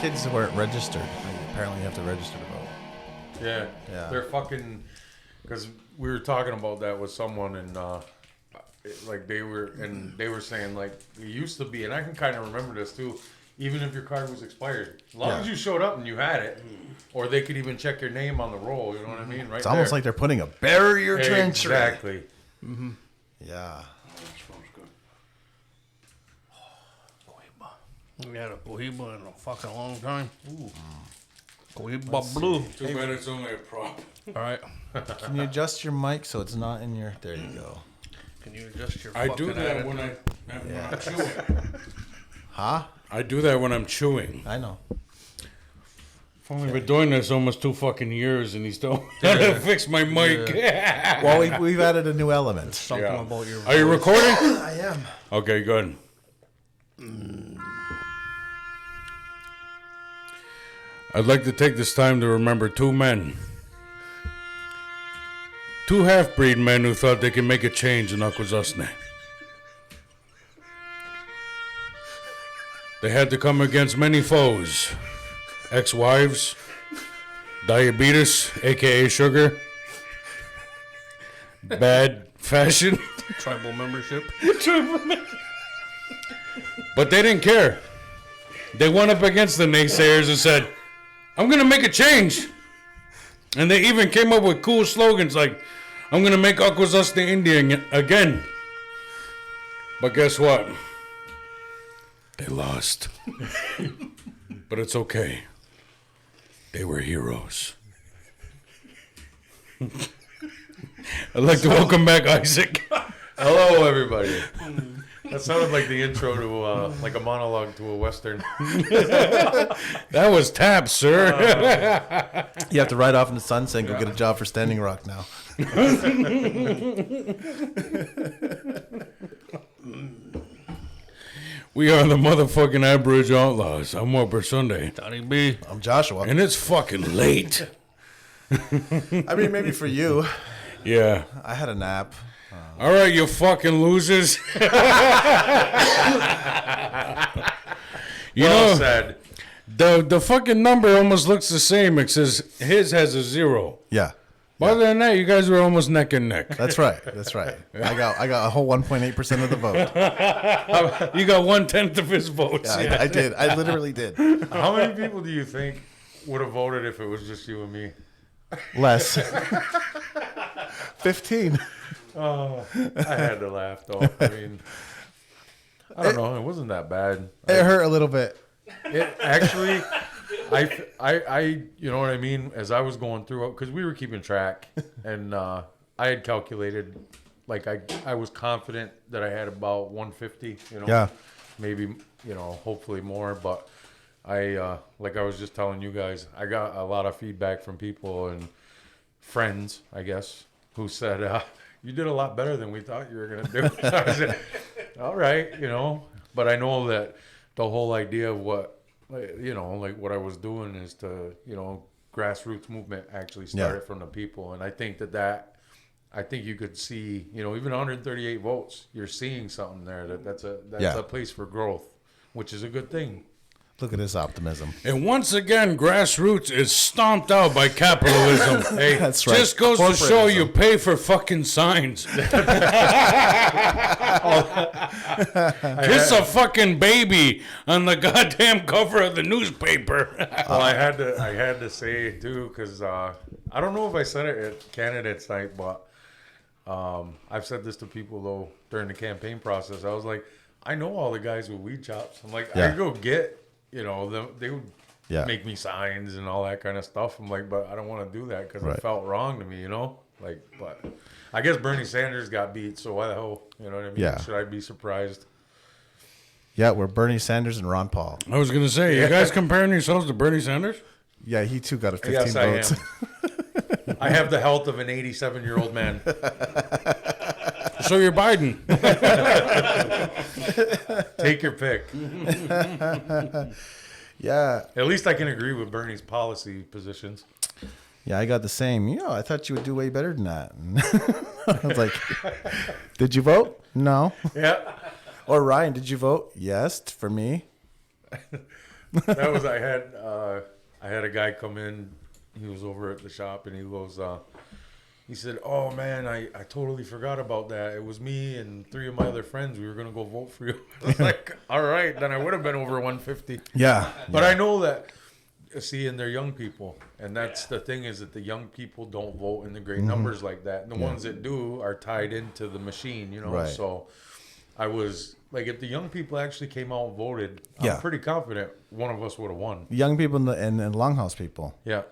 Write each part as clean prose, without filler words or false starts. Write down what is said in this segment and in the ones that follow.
kids weren't registered. Apparently, you have to register to vote. Yeah. They're fucking. Because we were talking about that with someone, and they were saying like it used to be, and I can kind of remember this too. Even if your card was expired, as long as you showed up and you had it, or they could even check your name on the roll. You know what I mean? Right. It's almost like they're putting a barrier to entry. Exactly. Mm-hmm. Yeah. We had a cohiba in a fucking long time. Ooh. Cohiba blue. Too bad it's only a prop. All right. Can you adjust your mic so it's not in your... There you go. Can you adjust your I fucking do that attitude? when I'm chewing. Huh? I do that when I'm chewing. I know. I've only been doing this almost 2 fucking years, and he still hasn't fixed my mic. Well, we've added a new element. Something about your Are you recording? I am. Okay, good. I'd like to take this time to remember 2 men. 2 half-breed men who thought they could make a change in Akwesasne. They had to come against many foes. Ex-wives, diabetes, a.k.a. sugar, bad fashion. tribal membership. But they didn't care. They went up against the naysayers and said, I'm going to make a change. And they even came up with cool slogans like, I'm going to make Akwesasne Indian again. But guess what? They lost. But it's okay. They were heroes. I'd like to welcome back Isaac. Hello, everybody. That sounded like the intro to like a monologue to a Western. That was tap, sir. You have to ride off in the sunset and go get a job for Standing Rock now. We are the motherfucking Aboriginal Outlaws. I'm Whopper Sunday. Donnie B. I'm Joshua. And it's fucking late. I mean, maybe for you. Yeah. I had a nap. All right, you fucking losers. Well said. The fucking number almost looks the same. It says his has a 0. Yeah. But other than that, you guys were almost neck and neck. That's right. That's right. I got a whole 1.8% of the vote. You got 1/10 of his votes. Yeah, I did. I literally did. How many people do you think would have voted if it was just you and me? Less. 15. Oh, I had to laugh though. I mean, I don't know. It wasn't that bad. It hurt a little bit. It actually, I, you know what I mean? As I was going through it, because we were keeping track, and I had calculated, like I was confident that I had about 150. You know, Yeah. maybe hopefully more. But I, like I was just telling you guys, I got a lot of feedback from people and friends, I guess, who said, you did a lot better than we thought you were going to do. So I said, all right, but I know that the whole idea of what, like what I was doing is to, grassroots movement actually started from the people. And I think I think you could see, even 138 votes, you're seeing something there that's a place for growth, which is a good thing. Look at this optimism. And once again, grassroots is stomped out by capitalism. Hey, That's right. Just goes to show you pay for fucking signs. Kiss a fucking baby on the goddamn cover of the newspaper. Well, I had to say too, because I don't know if I said it at candidates night, but I've said this to people though during the campaign process. I was like, I know all the guys with weed chops. I'm like, I go get. They would make me signs and all that kind of stuff. I'm like, but I don't want to do that because it felt wrong to me, but I guess Bernie Sanders got beat, so why the hell, you know what I mean? Yeah. Should I be surprised? Yeah, we're Bernie Sanders and Ron Paul. I was going to say, you guys comparing yourselves to Bernie Sanders? Yeah, he too got a 15 Yes, votes. I am. I have the health of an 87-year-old man. So you're Biden. Take your pick. Yeah. At least I can agree with Bernie's policy positions. Yeah, I got the same. I thought you would do way better than that. I was like, did you vote? No. Yeah. Or Ryan, did you vote? Yes, for me. That was I had a guy come in. He was over at the shop, and he goes, he said, "Oh man, I totally forgot about that. It was me and 3 of my other friends. We were gonna go vote for you." I was like, "All right, then I would have been over 150." Yeah. But I know that. See, and they're young people, and that's the thing is that the young people don't vote in the great numbers like that. And the ones that do are tied into the machine, you know. Right. So I was like, if the young people actually came out and voted, Yeah. I'm pretty confident one of us would have won. Young people and longhouse people Yeah.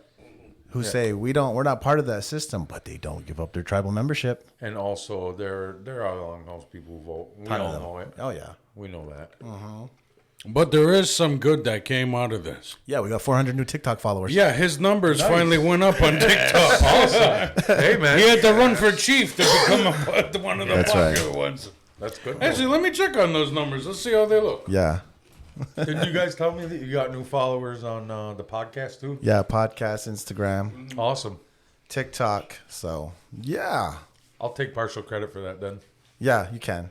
who say we're not part of that system, but they don't give up their tribal membership. And also, there are longhouse people who vote. We Ton of all them. know it. Oh yeah. We know that. But there is some good that came out of this. Yeah, we got 400 new TikTok followers. Yeah, his numbers finally went up on TikTok. Awesome. Hey, man. He had to run for chief to become one of the That's right. popular ones. That's good. Actually, let me check on those numbers. Let's see how they look. Yeah. Didn't you guys tell me that you got new followers on the podcast, too? Yeah, podcast, Instagram, Awesome. TikTok. So, yeah. I'll take partial credit for that then. Yeah, you can.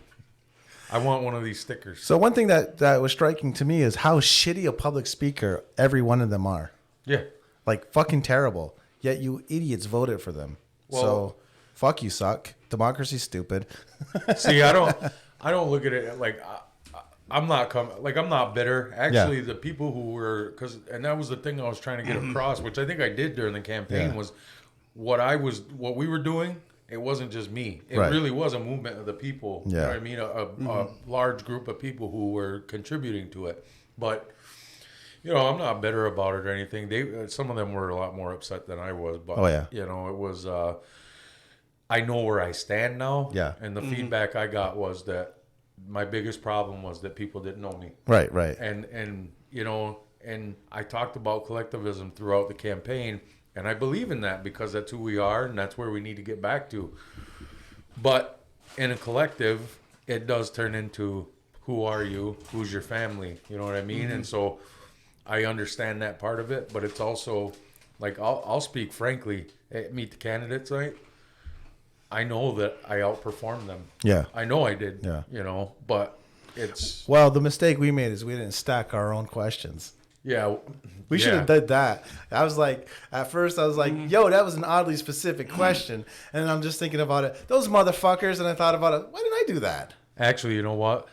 I want one of these stickers. So one thing that was striking to me is how shitty a public speaker every one of them are. Yeah. Like fucking terrible. Yet you idiots voted for them. Well- So fuck you suck. Democracy's stupid. See, I don't look at it like I'm not bitter. Actually, the people who were and that was the thing I was trying to get across, which I think I did during the campaign Yeah. was what we were doing. It wasn't just me. It Right. really was a movement of the people. You know Yeah. what I mean? A large group of people who were contributing to it. But you know, I'm not bitter about it or anything. Some of them were a lot more upset than I was. But Oh, yeah. you know, it was. I know where I stand now. Yeah. And the feedback I got was that my biggest problem was that people didn't know me. Right, right. And you know, and I talked about collectivism throughout the campaign, and I believe in that because that's who we are and that's where we need to get back to. But in a collective, it does turn into who are you? Who's your family? You know what I mean? And so I understand that part of it, but it's also like I'll speak frankly at Meet the Candidates night. I know that I outperformed them. Yeah. I know I did. Yeah. You know, but it's Well, the mistake we made is we didn't stack our own questions. yeah. We should have did that. I was like, at first I was like, yo, that was an oddly specific question. And I'm just thinking about it. Those motherfuckers. And I thought about it. Why didn't I do that? Actually, you know what?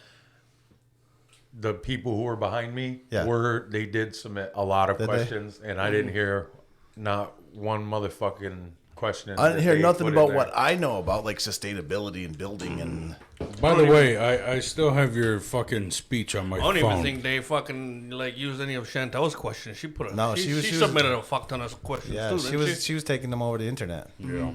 The people who were behind me they did submit a lot of Did they? questions, and I didn't hear not one motherfucking question. I didn't that hear they nothing put in about there. what I know about, like sustainability and building and. By the way, I still have your fucking speech on my I don't phone. even think they fucking like used any of Chantel's questions. She put it. No, she she was- submitted a fuck ton of questions. Yeah, too, she didn't was taking them over the internet. Yeah.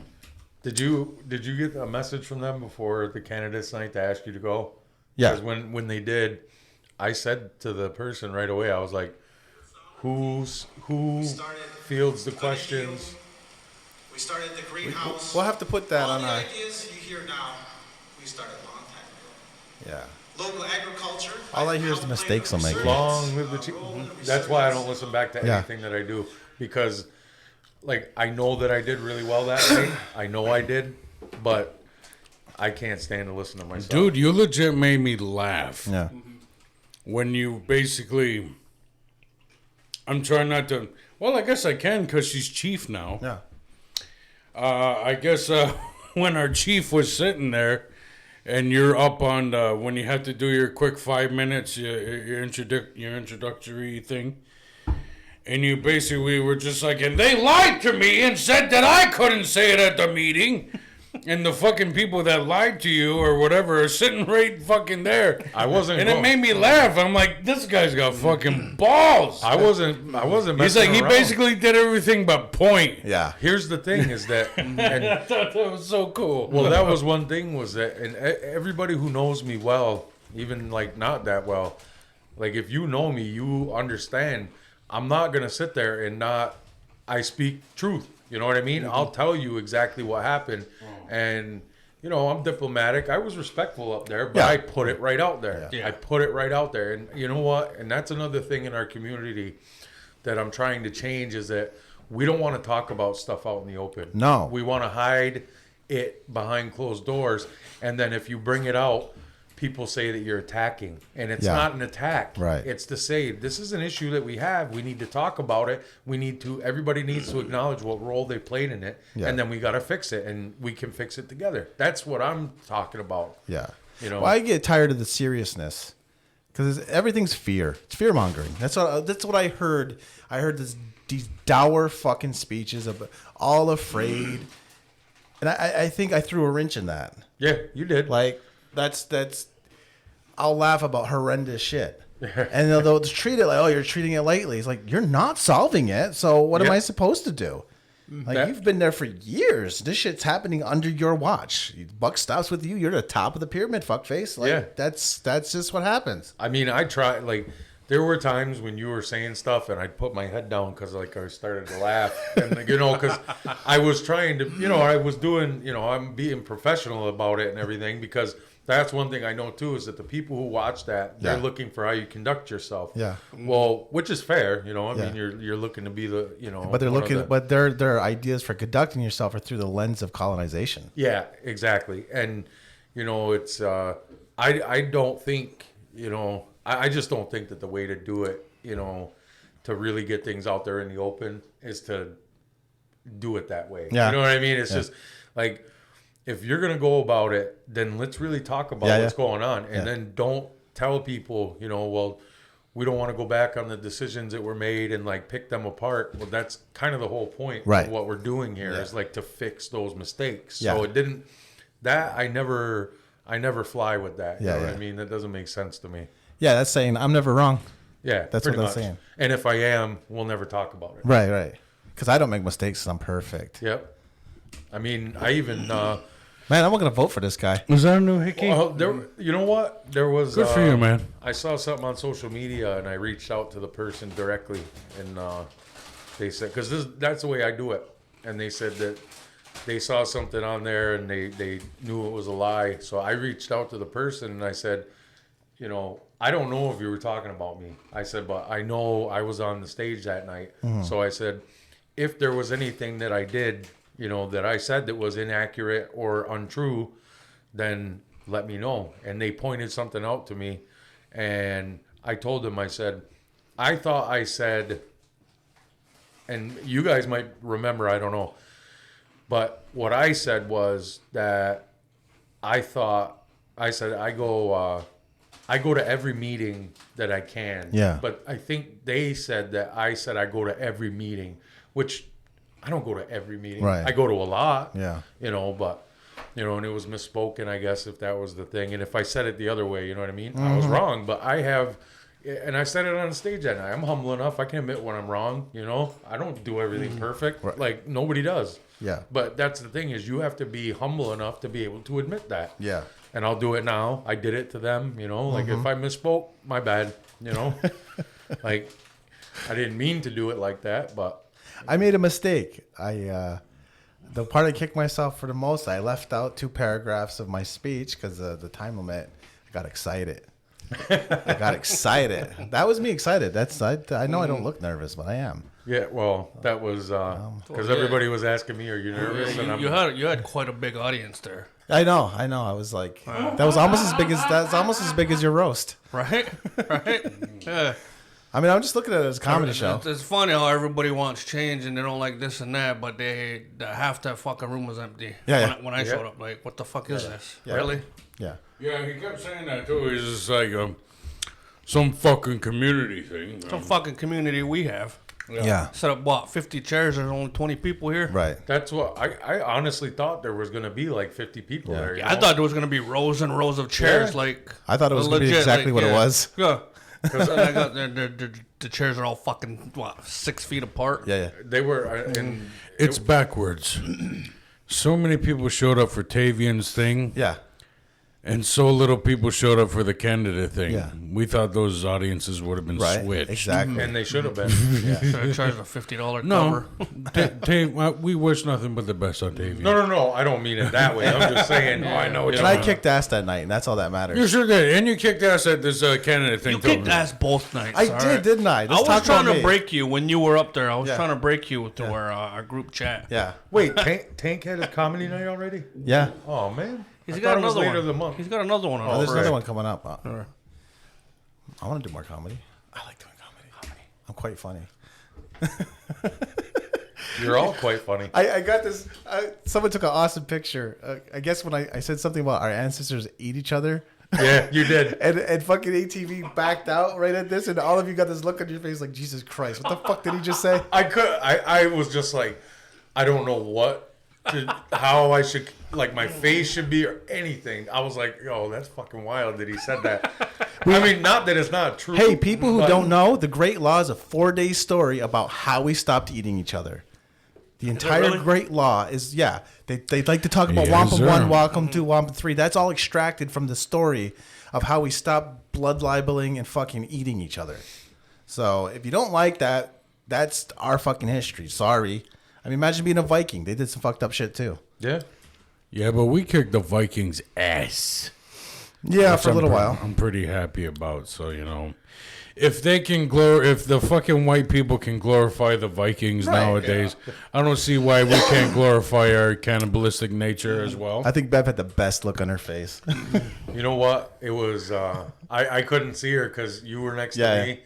Did you get a message from them before the candidates night to ask you to go? Yeah. Because when they did, I said to the person right away, I was like, who fields the questions? We started the greenhouse. We'll have to put that All on the our. ideas you hear now, we started a long time ago. Yeah. Local agriculture. All I hear is the mistakes I'm making. Long live the chief. That's why I don't listen back to Yeah. anything that I do, because like I know that I did really well that night. I know I did, but I can't stand to listen to myself. Dude, you legit made me laugh. Yeah. When you basically... I'm trying not to... Well, I guess I can because she's chief now. Yeah. I guess when our chief was sitting there and you're up on when you have to do your quick 5 minutes, your introductory thing, and you basically were just like, and they lied to me and said that I couldn't say it at the meeting. And the fucking people that lied to you or whatever are sitting right fucking there. I wasn't. And it made me laugh. I'm like, this guy's got fucking balls. I wasn't. He's messing like, he around. basically did everything but point. Yeah. Here's the thing: is that and I thought that was so cool. well, that was one thing was that, and everybody who knows me well, even like not that well, like if you know me, you understand. I'm not gonna sit there and I speak truth. You know what I mean? I'll tell you exactly what happened, and you know I'm diplomatic. I was respectful up there, but Yeah. I put it right out there. Yeah. I put it right out there, and you know what? And that's another thing in our community that I'm trying to change is that we don't want to talk about stuff out in the open. No. We want to hide it behind closed doors, and then if you bring it out, people say that you're attacking, and it's Yeah. not an attack. Right. It's to say this is an issue that we have. We need to talk about it. Everybody needs to acknowledge what role they played in it, Yeah. and then we got to fix it, and we can fix it together. That's what I'm talking about. Yeah. You know. Well, I get tired of the seriousness because everything's fear. It's fear mongering. That's what I heard. I heard these dour fucking speeches of all afraid, and I think I threw a wrench in that. Yeah, you did. Like that's. I'll laugh about horrendous shit. And they'll treat it like, oh, you're treating it lightly. It's like, you're not solving it. So what am Yeah. I supposed to do? Like, you've been there for years. This shit's happening under your watch. Buck stops with you. You're the top of the pyramid, fuckface. Like, Yeah. that's just what happens. I mean, I try, like, there were times when you were saying stuff and I'd put my head down because, like, I started to laugh. And, like, you know, because I was trying to, you know, I was doing, you know, I'm being professional about it and everything, because that's one thing I know, too, is that the people who watch that, they're Yeah. looking for how you conduct yourself. Yeah. Well, which is fair, you know. I Yeah. mean, you're looking to be the, you know. But they're one of looking, the- but their ideas for conducting yourself are through the lens of colonization. Yeah, exactly. And, you know, it's, I don't think, you know, I just don't think that the way to do it, you know, to really get things out there in the open is to do it that way. Yeah. You know what I mean? It's Yeah. just like, if you're going to go about it, then let's really talk about Yeah, what's yeah. going on. And Yeah. then don't tell people, you know, well, we don't want to go back on the decisions that were made and like pick them apart. Well, that's kind of the whole point Right. of what we're doing here Yeah. is like to fix those mistakes. Yeah. So it didn't, that I never fly with that. You Yeah, know what yeah. I mean? That doesn't make sense to me. Yeah, that's saying I'm never wrong. Yeah, That's pretty what that's much. saying. And if I am, we'll never talk about it. Right. Because I don't make mistakes 'cause I'm perfect. Yep. I mean, I even, Man, I'm not going to vote for this guy. Was that a new hickey? well, there, you know what? There was, Good for you, man. I saw something on social media and I reached out to the person directly, and they said, because that's the way I do it. And they said that they saw something on there and they knew it was a lie. So I reached out to the person and I said, you know, I don't know if you were talking about me. I said, but I know I was on the stage that night. So I said, if there was anything that I did, you know, that I said that was inaccurate or untrue, then let me know. And they pointed something out to me, and I told them, I said, I thought I said, and you guys might remember, I don't know, but what I said was that I said I go to every meeting that I can. Yeah. But I think they said that I said I go to every meeting, which I don't go to every meeting. Right. I go to a lot. Yeah. You know, but, you know, and it was misspoken, I guess, if that was the thing. And if I said it the other way, you know what I mean? I was wrong, but I have, and I said it on stage that night. I'm humble enough. I can admit when I'm wrong, you know? I don't do everything perfect. Right. Like, nobody does. Yeah. But that's the thing, is you have to be humble enough to be able to admit that. Yeah. And I'll do it now. I did it to them, you know? Like, if I misspoke, my bad, you know? Like, I didn't mean to do it like that, but... I made a mistake. The part I kicked myself for the most, I left out 2 paragraphs of my speech because of the time limit. I got excited. That was me excited. I know I don't look nervous, but I am. Yeah, well, that was because everybody was asking me, "Are you nervous?" And I'm, You had quite a big audience there, I know. I was like, that was almost as big as your roast. right? Right? Yeah. I mean, I'm just looking at it as a comedy show. It's funny how everybody wants change and they don't like this and that, but half that fucking room was empty. Yeah, When I showed up, like, what the fuck is this? Yeah. Really? Yeah. Yeah, he kept saying that too. He's just like some fucking community thing. Some fucking community we have. Yeah. Set up, what, 50 chairs? There's only 20 people here. Right. that's what I honestly thought there was going to be like 50 people there. You Yeah, I know? thought there was gonna be rows and rows of chairs. Yeah. Like I thought it was going to be legit, exactly like, what it yeah. was. Yeah. Because I got the chairs are all fucking 6 feet apart. Yeah. they were, and It's backwards. So many people showed up for Tavian's thing, Yeah. and so little people showed up for the candidate thing. Yeah. We thought those audiences would have been Right. switched. Exactly. and they should have been. So I charged a $50 No, cover. we wish nothing but the best on Tavian. No, I don't mean it that way. I'm just saying. I know. And I kicked ass that night, and that's all that matters. You sure did, and you kicked ass at this candidate thing. You too. kicked ass both nights. I all did, right? didn't I? I Let's was talk trying about to me. break you when you were up there. I was Yeah. trying to break you to our group chat. Yeah. Wait, Tank had a comedy night already? Yeah. Oh man. He's I got thought it was another later one. the month. He's got another one on. Oh, there's Friday. another one coming up. I want to do more comedy. I like doing comedy. I'm quite funny. You're all quite funny. I got this. Someone took an awesome picture. I guess when I said something about our ancestors eat each other. Yeah, you did. And fucking ATV backed out right at this, and all of you got this look on your face like, Jesus Christ, what the fuck did he just say? I was just like, I don't know how I should, like, my face should be or anything. I was like, yo, that's fucking wild that he said that. I mean, not that it's not true. Hey, people who but- don't know, the Great Law is a 4-day story about how we stopped eating each other. The entire really? Great Law is, yeah. They like to talk about Yes, Wampum sir. 1, Wampum 2, Wampum 3. That's all extracted from the story of how we stopped blood libeling and fucking eating each other. So if you don't like that, that's our fucking history. Sorry. I mean, imagine being a Viking. They did some fucked up shit too. Yeah. Yeah, but we kicked the Vikings' ass. Yeah, Which for a little I'm while. I'm pretty happy about. So, you know, if they can if the fucking white people can glorify the Vikings nowadays, I don't see why we can't glorify our cannibalistic nature as well. I think Bev had the best look on her face. You know what? It was, I couldn't see her because you were next Yeah. to me.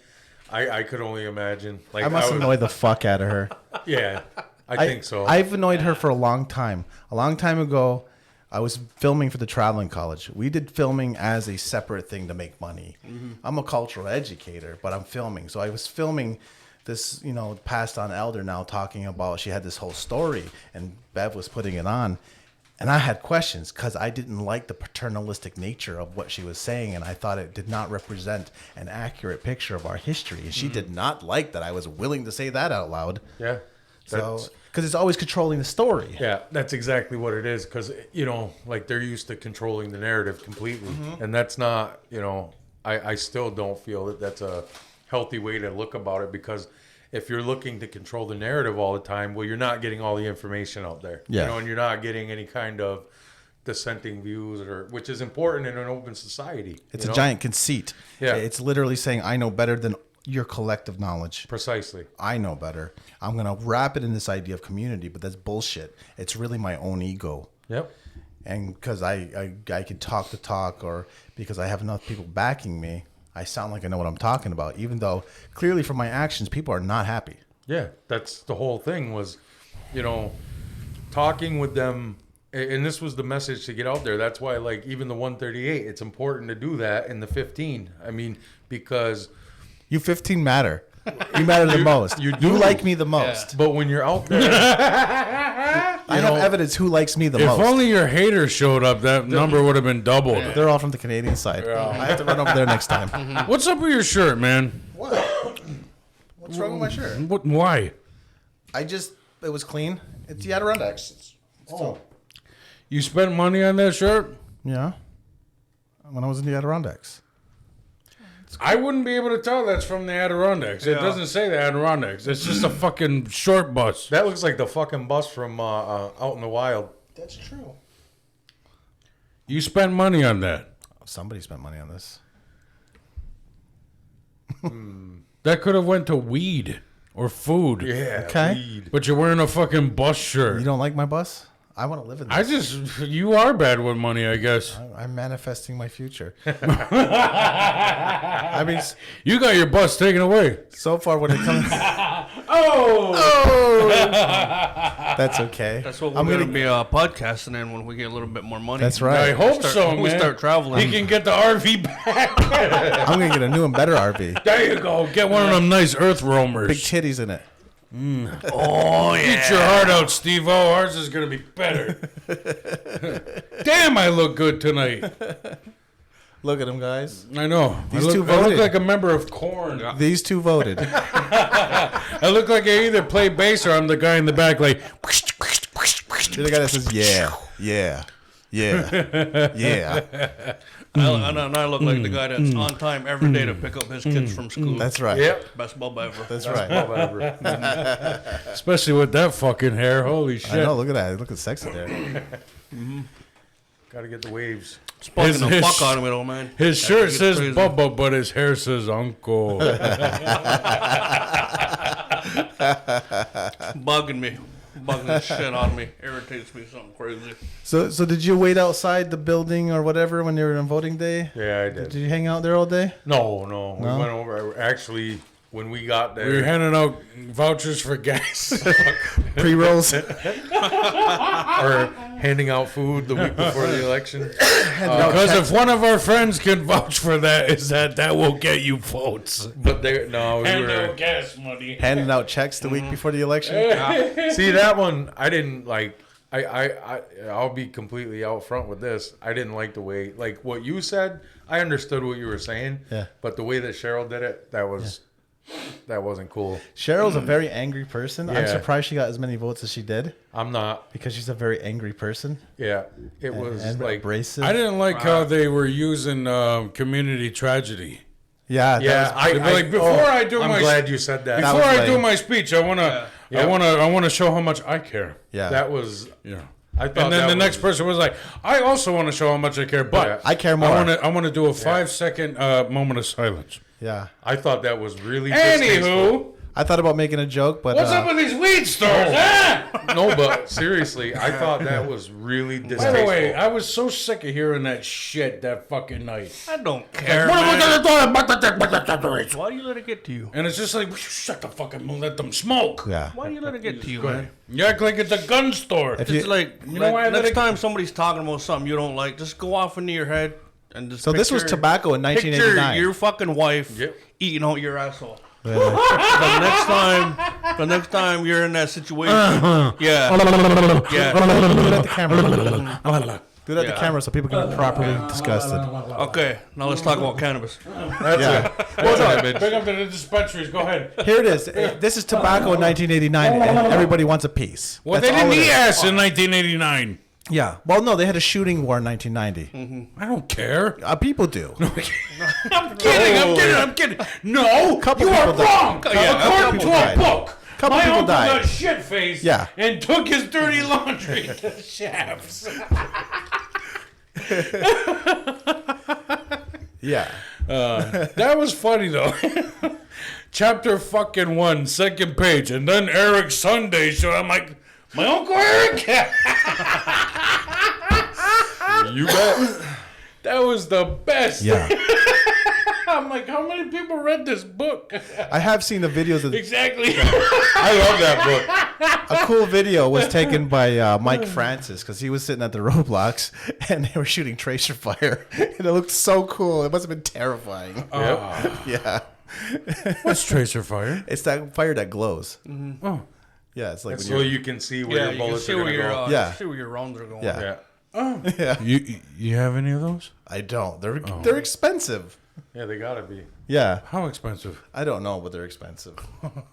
I could only imagine. Like I must have was- annoyed the fuck out of her. Yeah, I think so. I've annoyed her for a long time. A long time ago, I was filming for the traveling college. We did filming as a separate thing to make money. I'm a cultural educator, but I'm filming. So I was filming this, passed on elder now talking about she had this whole story and Bev was putting it on. And I had questions because I didn't like the paternalistic nature of what she was saying. And I thought it did not represent an accurate picture of our history. And she did not like that I was willing to say that out loud. yeah. So, That's- because it's always controlling the story. Yeah, that's exactly what it is. Because, like they're used to controlling the narrative completely. Mm-hmm. And that's not, I still don't feel that that's a healthy way to look about it. Because if you're looking to control the narrative all the time, well, you're not getting all the information out there. Yeah. And you're not getting any kind of dissenting views, which is important in an open society. It's a giant conceit. Yeah. It's literally saying, I know better than your collective knowledge. Precisely. I know better. I'm going to wrap it in this idea of community, but that's bullshit. It's really my own ego. Yep. And because I can talk the talk, or because I have enough people backing me, I sound like I know what I'm talking about, even though clearly from my actions, people are not happy. Yeah, that's the whole thing was, talking with them. And this was the message to get out there. That's why, like, even the 138, it's important to do that in the 15. I mean, because... You 15 matter. You matter the most. you You do. like me the most. But when you're out there... I have evidence who likes me the If most. only your haters showed up, that number would have been doubled. They're all from the Canadian side. I have to run over there next time. What's up with your shirt, man? What? What's wrong with my shirt? Why? It was clean. It's the Adirondacks. You spent money on that shirt? Yeah. When I was in the Adirondacks. I wouldn't be able to tell that's from the Adirondacks. It doesn't say the Adirondacks. It's just a fucking short bus. That looks like the fucking bus from Out in the Wild. That's true. You spent money on that. Somebody spent money on this. That could have went to weed or food. Yeah. Okay. weed. But you're wearing a fucking bus shirt. You don't like my bus? I want to live in this. You are bad with money, I guess. I'm manifesting my future. I mean, You got your bus taken away. so far when it comes... Oh! That's okay. That's what we're I'm going to gonna be podcasting in when we get a little bit more money. That's right. I hope Start- so, we man. start traveling. He can get the RV back. I'm going to get a new and better RV. There you go. Get one of them nice earth roamers. Big titties in it. Oh, yeah. Get your heart out, Steve-O. Ours is going to be better. Damn, I look good tonight. Look at them, guys. I know. These I two look, I look voted. like a member of Korn. These two voted. I look like I either play bass or I'm the guy in the back like... You're the guy that says, yeah, yeah, yeah, yeah. And I look like the guy that's on time every day to pick up his kids from school. That's right. Yep. Best bub ever. That's right. Whatever. Especially with that fucking hair. Holy I shit. know, look at that. Look at sexy there. Got to get the waves. Smoking the his- fuck out of me, though, man. His shirt That says gets crazy. Bubba, but his hair says Uncle. Bugging me. bugging the shit out of me. Irritates me something crazy. So did you wait outside the building or whatever when you were on voting day? Yeah, I did. Did you hang out there all day? No. We No? went over. Actually, when we got there, We were handing out vouchers for gas. Pre-rolls? or handing out food the week before the election. Because if one of our friends can vouch for that, is that will get you votes. But we Hand were. out gas money. Handing out checks the week before the election? See, that one I didn't like. I'll be completely out front with this. I didn't like the way, like what you said. I understood what you were saying. Yeah. But the way that Cheryl did it, that wasn't cool. Cheryl's a very angry person. I'm Yeah. surprised she got as many votes as she did I'm not. because she's a very angry person. Yeah. It was and like. abrasive. I didn't like how they were using community tragedy. Yeah. that Yeah. was- They'd be like, before I do I'm my glad you said that. That before was I do lame. my speech, I wanna show how much I care. yeah. That was. Yeah. I thought. And then that the next was- person was like, I also want to show how much I care, but Yeah. I care more. I want to do a 5-second moment of silence. yeah. I thought that was really. distasteful. Anywho, I thought about making a joke, but what's up with these weed stores? No, but seriously, I thought that was really By distasteful. the way, I was so sick of hearing that shit that fucking night. I don't care, man. Why do you let it get to you? And it's just like, shut the fucking mouth, let them smoke. yeah. Why do you let it get to you, man? You act like it's a gun store. If It's you- like, You know why I let next it- time somebody's talking about something you don't like, just go off into your head and just So this was picture- tobacco in Picture 1989. your fucking wife Yep. eating out your asshole. Yeah. The next time you're in that situation, yeah. Do it at the camera. Do it at the Yeah. camera so people can be properly disgusted. Okay, now let's talk about cannabis. Yeah. Bring up to the dispensaries. Go ahead. Here it is. This is tobacco in 1989, and everybody wants a piece. Well, That's they all didn't it eat is. ass in 1989. Yeah. Well, no, they had a shooting war in 1990. I don't care. People do. I'm kidding. No, Couple you are people died. wrong. Yeah, According couple to a died. book, Couple my people uncle died. got shit-faced Yeah. and took his dirty laundry to the shafts. Yeah. That was funny, though. Chapter fucking 1, second page. And then Eric Sunday showed. I'm like, my Uncle Eric? You bet. That was the best. Yeah. I'm like, how many people read this book? I have seen the videos of Exactly. I love that book. a cool video was taken by Mike Francis because he was sitting at the roadblocks and they were shooting tracer fire and it looked so cool. It must have been terrifying. Yeah. What's tracer fire? It's that fire that glows. Oh. Yeah, it's like when So you're, you can see where Yeah, your you can bullets see are where going to your go. Yeah. see where your rounds are going. yeah. Yeah. You have any of those? I don't. They're expensive. Yeah, they got to be. Yeah. How expensive? I don't know, but they're expensive.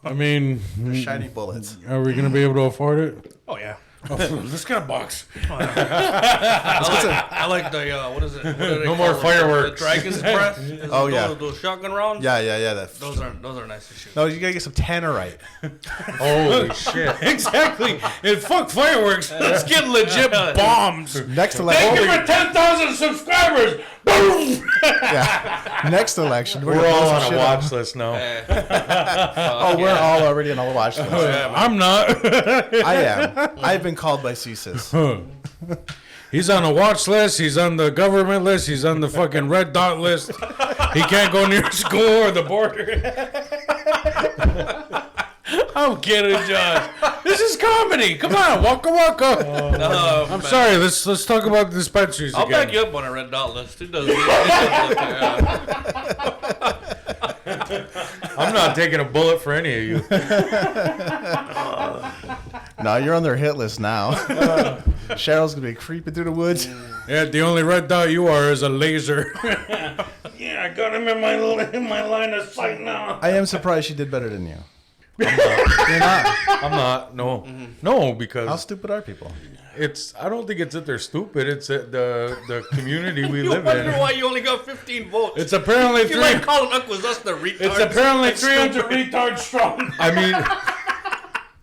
I mean, They're shiny bullets. are we gonna be able to afford it? Oh yeah. Let's get a box. I like the what is it? What do they No more call it? fireworks. The dragon's breath. Oh, yeah. Those shotgun rounds. Yeah. Those are nice to shoot. No, you gotta get some tannerite. Holy shit. Exactly. And fuck fireworks. Let's get legit bombs. Next Thank you election, for 10,000 subscribers. Boom. yeah. Next election, We're gonna all blow some on a shit watch up. list now. Oh, we're all already on a watch list. I'm not. I am. I've been called by CSIS. He's on a watch list. He's on the government list. He's on the fucking red dot list. He can't go near school or the border. I'm kidding, Josh. This is comedy. Come on, waka waka. I'm sorry. Let's talk about the dispensaries I'll again. back you up on a red dot list. It does. I'm not taking a bullet for any of you. No, you're on their hit list now. Cheryl's gonna be creeping through the woods. Yeah, the only red dot you are is a laser. Yeah, I got him in my line of sight now. I am surprised she did better than you. I'm not. You're not. I'm not. No. No, because How stupid are people? I don't think it's that they're stupid. It's that the community we You live wonder in. why you only got 15 votes. It's apparently you like calling Akwesasne retard. It's apparently That's 300 stupid. retards strong. I mean,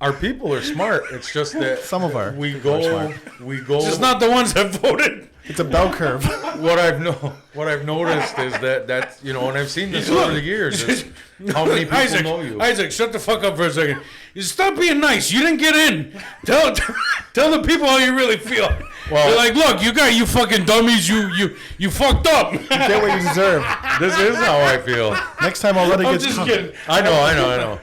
Our people are smart. It's just that Some of our we people are go. smart. Just not the ones that voted. It's a bell curve. What I've noticed is that and I've seen this over the years. Is how many people know you? Isaac, shut the fuck up for a second. You stop being nice. You didn't get in. Tell the people how you really feel. Well, you're like, look, you fucking dummies. You fucked up. Get what you deserve. This is how I feel. Next time I'll let it I'm get just kidding. I know.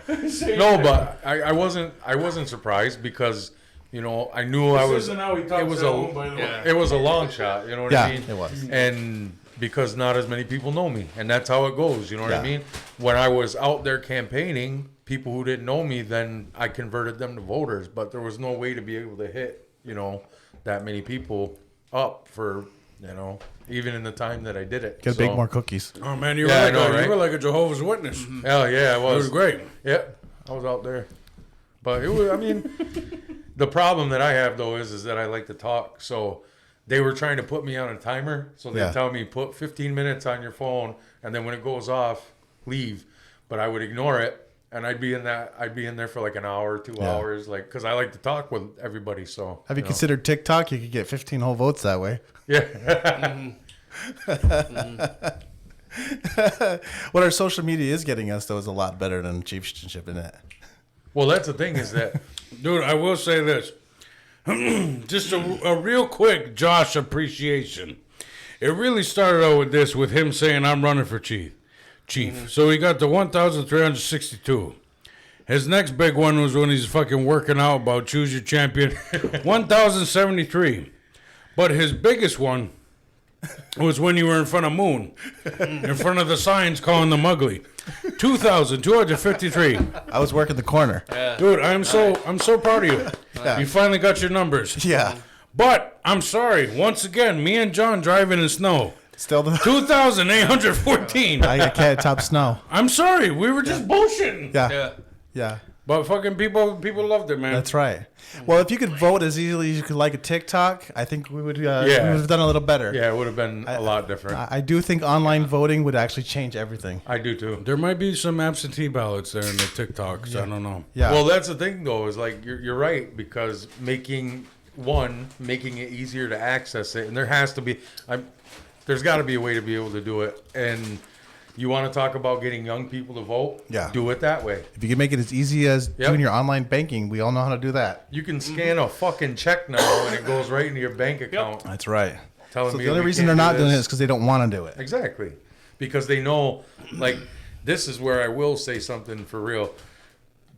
No, but I wasn't surprised because I knew I was. Isn't how he talks It was at a home, by the way. it was a long shot. You know what Yeah, I mean? it was. And because not as many people know me, and that's how it goes. You know what I Yeah. mean? When I was out there campaigning, people who didn't know me, then I converted them to voters. But there was no way to be able to hit that many people up for even in the time that I did it. Get bake more cookies. Oh man, you Yeah, I know, right? were like a Jehovah's Witness. Hell yeah, I It was. was great. Yeah, I was out there. But it was, the problem that I have though is that I like to talk. So they were trying to put me on a timer. So they Yeah. tell me put 15 minutes on your phone, and then when it goes off, leave. But I would ignore it, and I'd be in there for like an hour, 2 Yeah. hours, like because I like to talk with everybody. So Have you considered TikTok? You could get 15 whole votes that way. Yeah. What our social media is getting us, though, is a lot better than chieftainship, isn't it? Well, that's the thing is that Dude, I will say this. Just a real quick Josh appreciation. It really started out with him saying, I'm running for chief. So he got to 1,362. His next big one was when he's fucking working out about choose your champion. 1,073. But his biggest one was when you were in front of Moon. In front of the signs calling them ugly. 2,253. I was working the corner. Dude, I'm so proud of you. Yeah. You finally got your numbers. Yeah. But I'm sorry. Once again, me and John driving in snow. Still the 2,814. I can't top snow. I'm sorry. We were just bullshitting. Yeah. Yeah. But fucking people loved it, man. That's right. Well, if you could vote as easily as you could like a TikTok, I think we would have done a little better. yeah, it would have been a lot different. I do think online voting would actually change everything. I do too. There might be some absentee ballots there in the TikToks. I don't know. Yeah. Well, that's the thing, though, is like you're right because making it easier to access it, and there has to be, there's got to be a way to be able to do it. And you want to talk about getting young people to vote? Yeah. Do it that way. If you can make it as easy as doing your online banking, we all know how to do that. You can scan a fucking check now, and it goes right into your bank account. That's right. Telling So me the only we reason can't they're do not doing it this. is because they don't want to do it. Exactly. Because they know, like, this is where I will say something for real.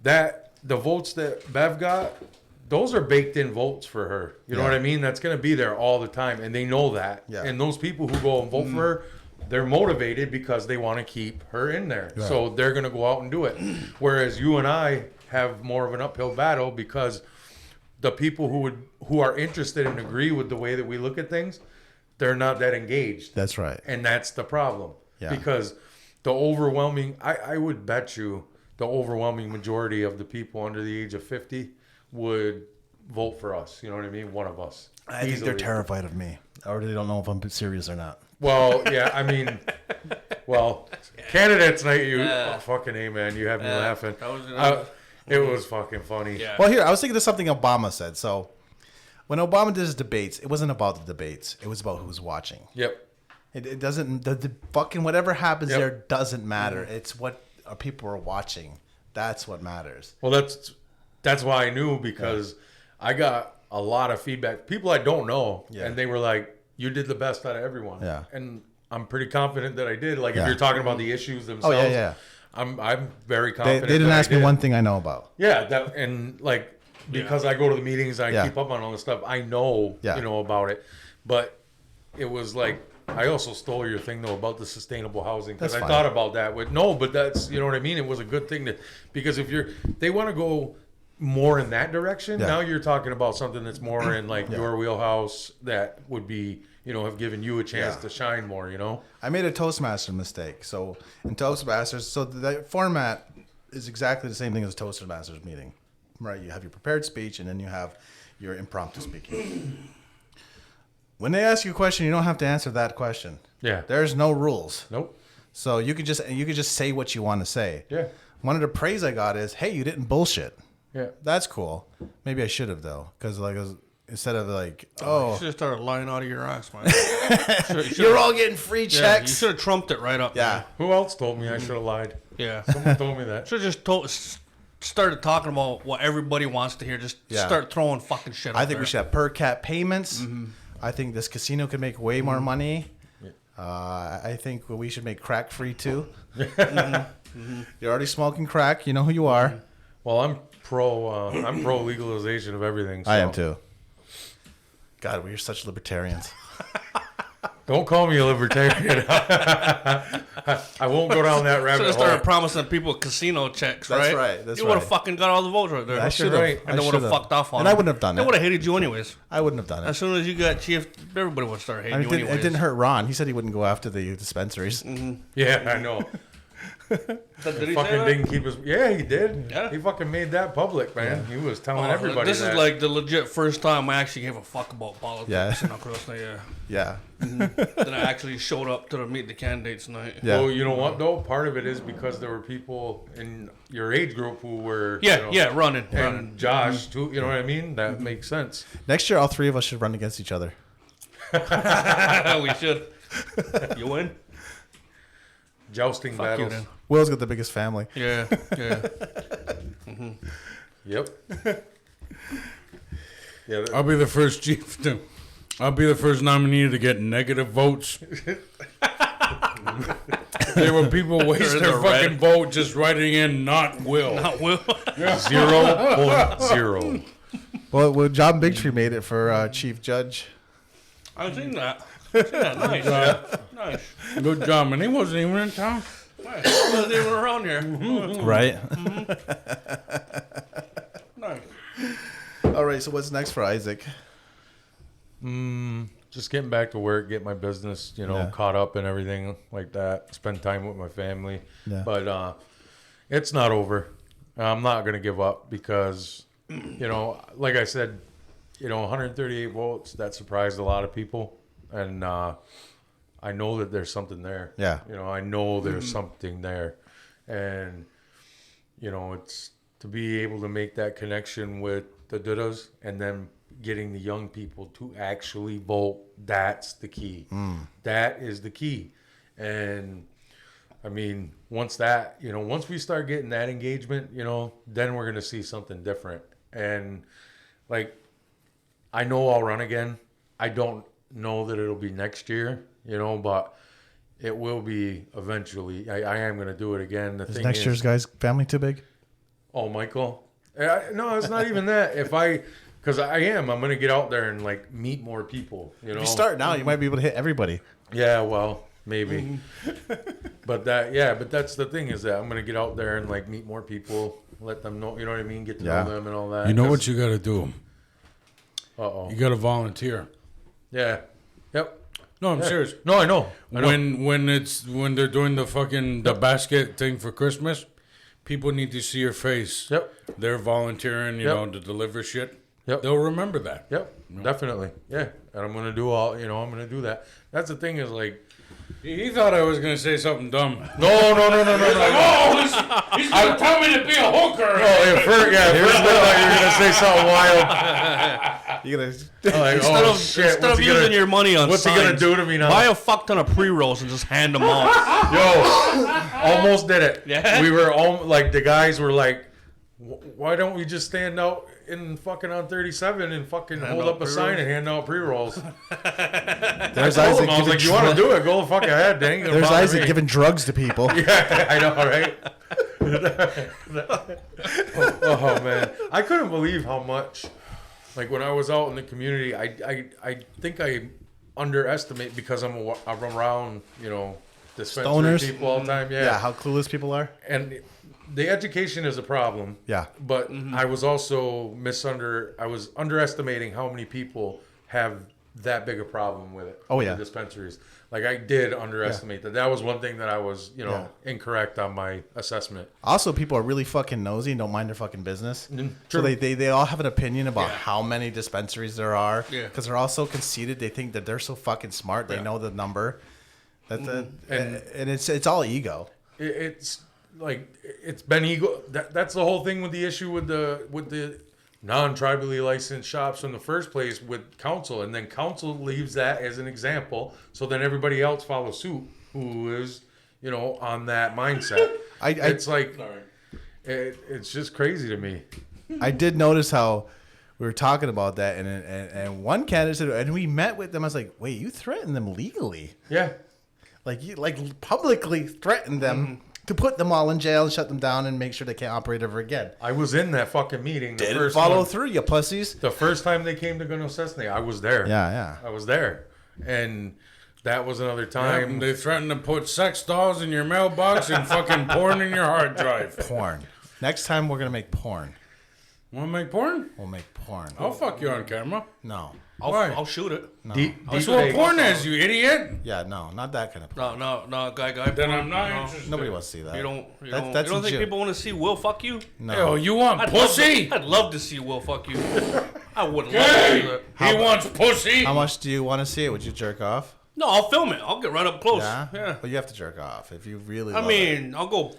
That the votes that Bev got, those are baked in votes for her. You know Yeah. what I mean? That's going to be there all the time. And they know that. Yeah. And those people who go and vote for her, they're motivated because they want to keep her in there. Right. So they're going to go out and do it. Whereas you and I have more of an uphill battle because the people who are interested and agree with the way that we look at things, they're not that engaged. That's right. And that's the problem. Yeah. Because the overwhelming, I would bet you the overwhelming majority of the people under the age of 50 would vote for us. You know what I mean? One of us. I think Easily. they're terrified of me. I really don't know if I'm serious or not. Well, yeah, I mean, candidates night, fucking A, man, you have me laughing. It was fucking funny. Yeah. Well, here, I was thinking of something Obama said. So when Obama did his debates, it wasn't about the debates. It was about who was watching. Yep. It doesn't, the fucking whatever happens Yep. there doesn't matter. It's what people are watching. That's what matters. Well, that's why I knew because I got a lot of feedback. People I don't know, Yeah. and they were like, you did the best out of everyone. Yeah. And I'm pretty confident that I did. Like, Yeah. if you're talking about the issues themselves, yeah. I'm very They confident. didn't that ask I me did. one thing I know about. Yeah, and like because I go to the meetings, I Yeah. keep up on all this stuff. I know, Yeah. about it. But it was like I also stole your thing though about the sustainable housing because That's I fine. thought about that. But that's you know what I mean. It was a good thing because if they want to go more in that direction. Yeah. Now you're talking about something that's more in like Yeah. your wheelhouse that would be have given you a chance Yeah. to shine more. I made a Toastmaster mistake. So in Toastmasters, so that format is exactly the same thing as a Toastmasters meeting, right? You have your prepared speech and then you have your impromptu speaking. When they ask you a question, you don't have to answer that question. Yeah. There's no rules. Nope. So you could just say what you want to say. Yeah. One of the praise I got is, hey, you didn't bullshit. Yeah. That's cool. Maybe I should have though, because like instead of like, You oh, should have started lying out of your ass, man. you're all getting free You checks. should have trumped it right up. Yeah. Man. Who else told me I should have lied? Yeah. Someone told me that. Should have just started talking about what everybody wants to hear. Just start throwing fucking shit. I think we should have per cap payments. I think this casino could make way more money. I think we should make crack free too. You're already smoking crack. You know who you are. Well, I'm pro legalization of everything. So. I am too. God, we're such libertarians. Don't call me a libertarian. I won't go down that Should rabbit have hole. started promising people casino checks, That's right? right, that's you would have right. fucking got all the votes right there. I should have. right. And they would have fucked off on And them. I wouldn't have done They it. would have hated you anyways. I wouldn't have done it. As soon as you got chief, everybody would start hating I you mean, anyways. it didn't hurt Ron. He said he wouldn't go after the dispensaries. Yeah, I know. Did he say Fucking that? didn't keep his. Yeah, he did. Yeah? He fucking made that public, man. He was telling Oh, everybody. this that. is like the legit first time I actually gave a fuck about politics. Yeah. in Akwesasne, yeah. Yeah. Then I actually showed up to meet the candidates night. Yeah. Well, you know what though? Part of it is because there were people in your age group who were. Yeah, you know, running. And Josh too. You know what I mean? That makes sense. Next year, all three of us should run against each other. We should. You win? Jousting Fuck you battles. then. Will's got the biggest family. Yeah, yeah. Yep. Yeah. I'll be the first chieftain. I'll be the first nominee to get negative votes. There were people waste in their the red. fucking vote just writing in not will. Not Will. 0.0. Well, John Bigtree made it for chief judge. I've seen that. Nice. Nice. Good job, and he wasn't even in town. Nice. He wasn't even around here. Right. Nice. All right. So what's next for Isaac? Just getting back to work, get my business, Yeah. caught up and everything like that. Spend time with my family. Yeah. But it's not over. I'm not going to give up because, like I said, 138 votes, that surprised a lot of people. And I know that there's something there. Yeah. I know there's something there. And, it's to be able to make that connection with the Dudas and then getting the young people to actually vote. That's the key. That is the key. And I mean, once we start getting that engagement, then we're going to see something different. And like, I know I'll run again. I don't know that it'll be next year, but it will be eventually. I am going to do it again. The Is thing next is, year's guy's family too big? oh, Michael. No, it's not even that. Because I'm going to get out there and like meet more people. If you start now, you might be able to hit everybody. Yeah, well, maybe. But that's the thing is that I'm going to get out there and like meet more people, let them know, you know what I mean? Get to know them and all that. You know what you got to do? Uh-oh. You got to volunteer. Yeah. Yep. No, I'm serious. No, I know. When they're doing the basket thing for Christmas, people need to see your face. Yep. They're volunteering, you Yep. know, to deliver shit. Yep. They'll remember that. Yep. Definitely. Yeah. And I'm going to do I'm going to do that. That's the thing is like, He thought I was going to say something dumb. no. Oh, he's going to tell me to be a hooker. Oh, first I thought you were going to say something wild. You gonna? Like, Instead of using your money on what's he going to signs, do to me now? buy a fuck ton of pre-rolls and just hand them off. Yo, almost did it. Yeah? We were all like, the guys were like, why don't we just stand out in fucking on 37 and fucking hold out up a sign pre-rolls? and hand out pre-rolls? There's I Isaac was giving like, you want to do it? Go the fuck ahead, dang. There's Isaac giving drugs to people. Yeah, I know, right? Oh man, I couldn't believe how much. Like when I was out in the community, I think I underestimate because I'm around dispensary Stoners? people all the time. Yeah, how clueless people are. And the education is a problem. Yeah. But I was also underestimating how many people have that big a problem with it. Oh, with yeah. the dispensaries. Like I did underestimate that. That was one thing that I was, incorrect on my assessment. Also, people are really fucking nosy and don't mind their fucking business. So true. they all have an opinion about how many dispensaries there are. Yeah. Because they're all so conceited. They think that they're so fucking smart. They know the number. And it's all ego. It's like it's been ego. That's the whole thing with the issue with the non-tribally licensed shops in the first place with council, and then council leaves that as an example, so then everybody else follows suit who is, you know, on that mindset. It's like it's just crazy to me. I did notice how we were talking about that, and one candidate said, and we met with them. I was like, wait, you threatened them legally? Yeah. Like you publicly threatened them to put them all in jail and shut them down and make sure they can't operate ever again. I was in that fucking meeting. Didn't follow through, you pussies. The first time they came to Akwesasne, I was there. Yeah. I was there. And that was another time. They threatened to put sex dolls in your mailbox and fucking porn in your hard drive. Porn. Next time we're gonna make porn. Want to make porn? We'll make porn. I'll fuck you on camera. No. I'll shoot it. No. That's what porn is, you idiot. Yeah, no, not that kind of porn. No, guy. Then porn, I'm not no. interested. Nobody wants to see that. You don't That's think legit. people want to see Will fuck you? No. Yo, you want pussy? I'd love to see Will fuck you. I would love to do that. He wants pussy. How much do you want to see it? Would you jerk off? No, I'll film it. I'll get right up close. Yeah. But you have to jerk off if you really. I love mean, I'll go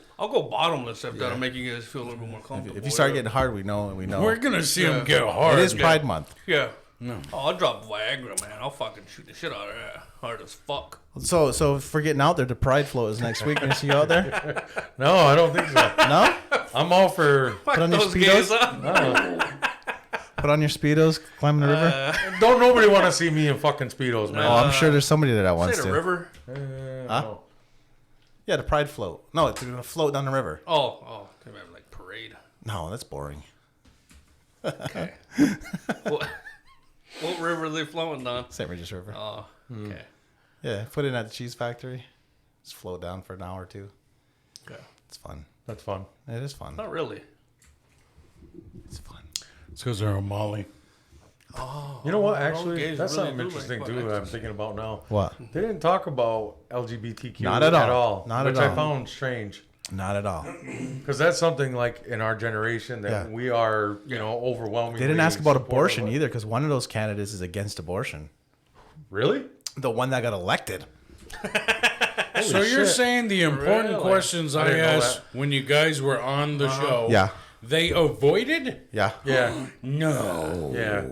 bottomless if that'll make you guys feel a little bit more comfortable. it. If you start getting hard, we know. We're gonna see him get hard. It is Pride Month. Yeah. No. Oh, I'll drop Viagra, man. I'll fucking shoot the shit out of that. Hard as fuck. So for getting out there, the Pride Float is next week. Can you see you out there? No, I don't think so. No? I'm all for. Put on your Those Speedos. gays up. Put on your Speedos, climbing the river. Don't nobody want to see me in fucking Speedos, man. Oh, I'm sure there's somebody that wants Say the to. river. No. Yeah, the Pride Float. No, it's gonna float down the river. Oh, they have like parade. No, that's boring. Okay. What river are they flowing down? St. Regis River. Oh, okay. Yeah, put it in at the cheese factory. Just float down for an hour or two. Okay. It's fun. That's fun. It is fun. Not really. It's fun. It's because they're a Molly. You know what? Actually, gays that's really something do interesting like too butt that I'm thinking about now. What? They didn't talk about LGBTQ Not at all. Not which at I all. found strange. Not at all. Because that's something like in our generation that Yeah. we are, overwhelmingly. They didn't ask about supportive abortion of. either, because one of those candidates is against abortion. Really? The one that got elected. So you're shit. saying the important Really? questions I didn't know asked when you guys were on the show, Yeah. they avoided? Yeah. Yeah. No. Yeah.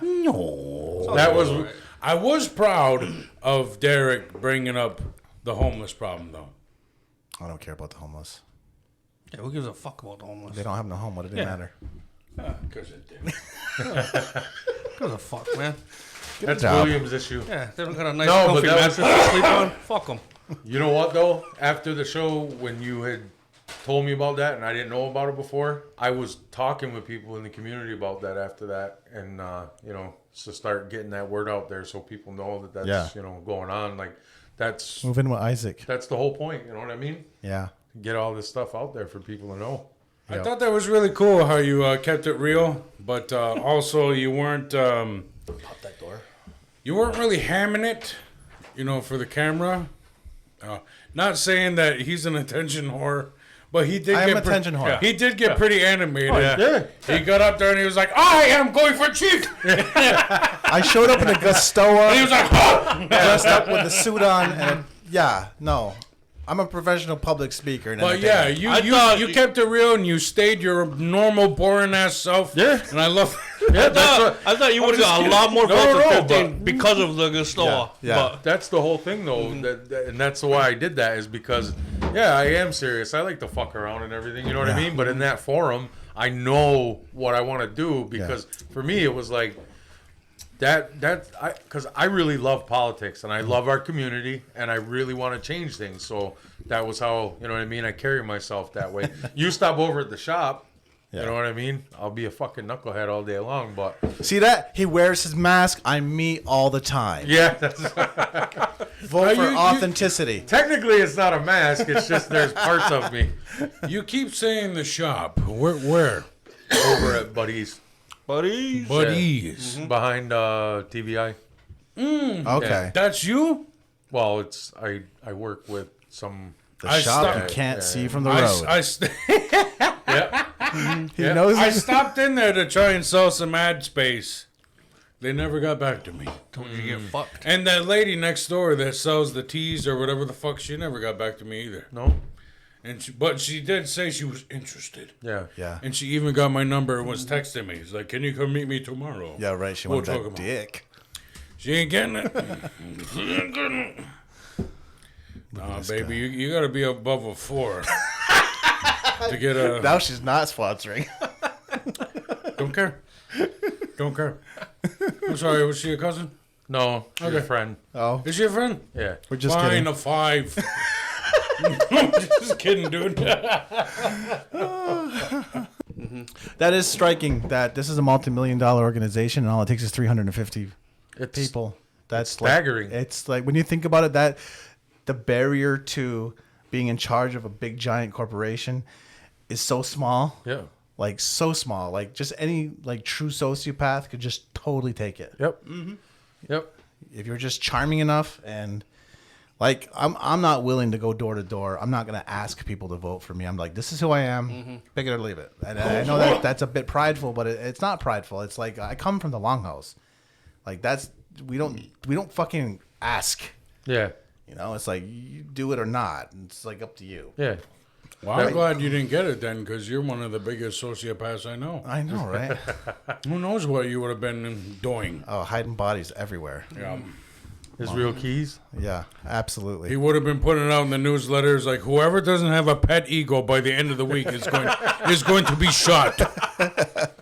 No. That was. I was proud of Derek bringing up the homeless problem, though. I don't care about the homeless. Yeah, who gives a fuck about the homeless? They don't have no home. What did it matter? Because it did. Who gives a fuck, man? That's job. William's issue. Yeah, they don't got a nice No, but comfy that was- mattress to sleep on. Fuck them. You know what though? After the show, when you had told me about that and I didn't know about it before, I was talking with people in the community about that after that, and to start getting that word out there so people know that that's going on. Like that's Move in with Isaac. that's the whole point. You know what I mean? Yeah. Get all this stuff out there for people to know. I thought that was really cool how you kept it real, but also you weren't Pop that door. you weren't really hamming it, for the camera. Not saying that he's an attention whore, but he did I am get attention whore. He did get pretty animated. Yeah. He got up there and he was like, "I am going for chief." I showed up in a Gustoa, He was like, "Huh!" dressed up with the suit on, and no. I'm a professional public speaker. And But yeah, you kept it real and you stayed your normal boring ass self. Yeah. And I love. Yeah, that's I thought you would have got a lot more votes No, than 15 but- because of the Gustoa. Yeah. But That's the whole thing, though, and that's why I did that is because, I am serious. I like to fuck around and everything, you know what I mean? But in that forum, I know what I want to do because for me, it was like because I really love politics and I love our community and I really want to change things. So that was how, you know what I mean? I carry myself that way. You stop over at the shop. You know what I mean? I'll be a fucking knucklehead all day long, but See that? He wears his mask. I'm me all the time. yeah, that's Vote for you- authenticity. technically it's not a mask. It's just there's parts of me You keep saying the shop. Where? over at Buddy's buddies. Buddies. behind TVI. Okay. That's you? Well, it's I work with some. The I shop stopped- you can't see from the road. Yeah, He knows. I stopped in there to try and sell some ad space. They never got back to me. Told you to get fucked. And that lady next door that sells the teas or whatever the fuck, she never got back to me either. no. But she did say she was interested. Yeah. Yeah. And she even got my number and was texting me. She's like, "Can you come meet me tomorrow?" Yeah, right. She We'll wanted talk that about dick. She ain't getting it. She ain't getting it. Nah, baby, you got to be above a 4 to get a. Now she's not sponsoring. Don't care. Don't care. I'm sorry. Was she a cousin? No, she's a friend. Oh, Is she a friend? Yeah. we're just Fine, kidding. a 5. I'm just kidding, dude. That is striking that this is a multi-million-dollar organization and all it takes is 350 It's people. That's staggering. Like, it's like when you think about it, that the barrier to being in charge of a big giant corporation is so small. Yeah. Like so small. Like just any like true sociopath could just totally take it. Yep. Yep. If you're just charming enough and like I'm not willing to go door to door. I'm not gonna ask people to vote for me. I'm like, this is who I am. Pick it or leave it. And I know that's a bit prideful, but it's not prideful. It's like I come from the longhouse. Like that's we don't fucking ask. Yeah. You know, it's like you do it or not. It's like up to you. Yeah. Well, I'm glad you didn't get it then, because you're one of the biggest sociopaths I know. I know, right? Who knows what you would have been doing? Oh, hiding bodies everywhere. Yeah. His real keys. Yeah, absolutely. He would have been putting out in the newsletters like, whoever doesn't have a pet eagle by the end of the week is going to be shot.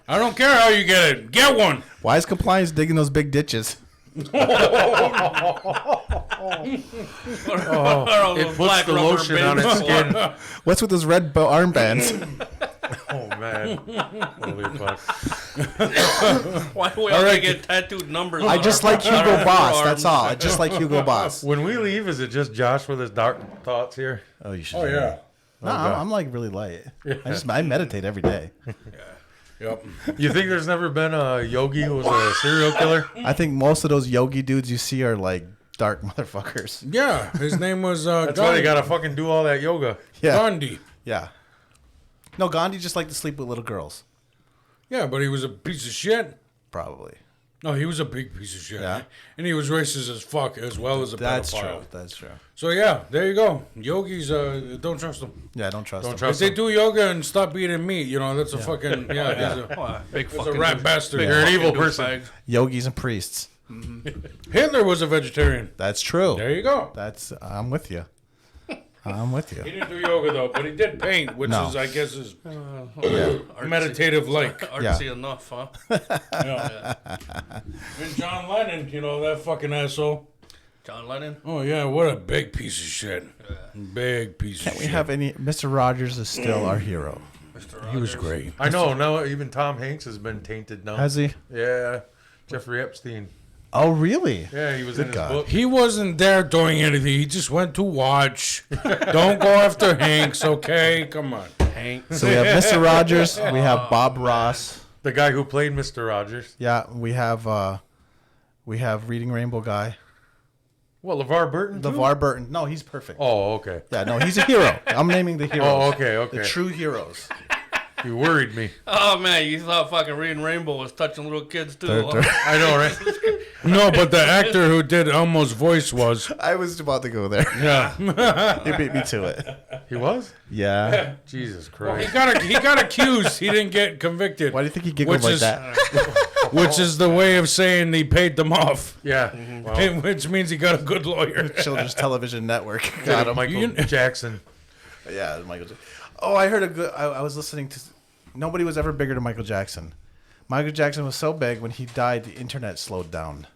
I don't care how you get it. Get one. Why is compliance digging those big ditches? It puts the lotion on its skin. What's with those red armbands? Oh man. Holy fuck. Why do we all get tattooed numbers? I on just our- like Hugo on our Boss. forearms? That's all. I just like Hugo Boss. When we leave, is it just Josh with his dark thoughts here? Oh, you should. Oh, yeah. No, I'm like really light. I meditate every day. Yep. You think there's never been a yogi who was a serial killer? I think most of those yogi dudes you see are like dark motherfuckers. Yeah, his name was That's why they gotta fucking do all that yoga. Yeah, Gandhi. yeah. No, Gandhi just liked to sleep with little girls. Yeah, but he was a piece of shit. Probably. No, he was a big piece of shit. Yeah. And he was racist as fuck, as well as a That's pedophile. true. That's true. So yeah, there you go. Yogis, don't trust them. Yeah, I don't trust them. If they do yoga and stop eating meat, that's a fucking that's a Big that's a fucking rat douche- bastard. big You're an fucking evil douchebag. person. Yogis and priests. Hitler was a vegetarian. That's true. There you go. I'm with you. I'm with He you. didn't do yoga though, but he did paint, which No. is, I guess, is Artsy- meditative like. Artsy enough, huh? Yeah. And John Lennon, that fucking asshole. John Lennon. Oh yeah, what a big piece of shit. Big piece of Can't shit. we have any? Mr. Rogers is still our hero. Mr. Rogers. He was great. I know. Now even Tom Hanks has been tainted now. Has he? Yeah. Jeffrey Epstein. Oh, really? Yeah, he was Good in his God. book. He wasn't there doing anything. He just went to watch. Don't go after Hanks, okay? Come on. Hank. So we have Mr. Rogers. We have Bob Ross. The guy who played Mr. Rogers. Yeah, we have Reading Rainbow guy. What, LeVar Burton? too? LeVar Burton. No, he's perfect. Oh, okay. Yeah, no, he's a hero. I'm naming the heroes. Oh, okay, okay. The true heroes. You worried me. Oh man, you thought fucking Reading Rainbow was touching little kids too? They're- they're- I know, right? No, but the actor who did Elmo's voice was. I was about to go there. Yeah. You beat me to it. He was? Yeah. Jesus He Christ. got accused. He didn't get convicted. Why do you think he giggled Which like is- that? Which is the way of saying he paid them off. Yeah. Well, Which means he got a good lawyer. Children's Television Network. got him. Michael Jackson. Yeah, Michael Jackson. Oh, I heard a good. I was listening to. Nobody was ever bigger than Michael Jackson. Michael Jackson was so big when he died, the internet slowed down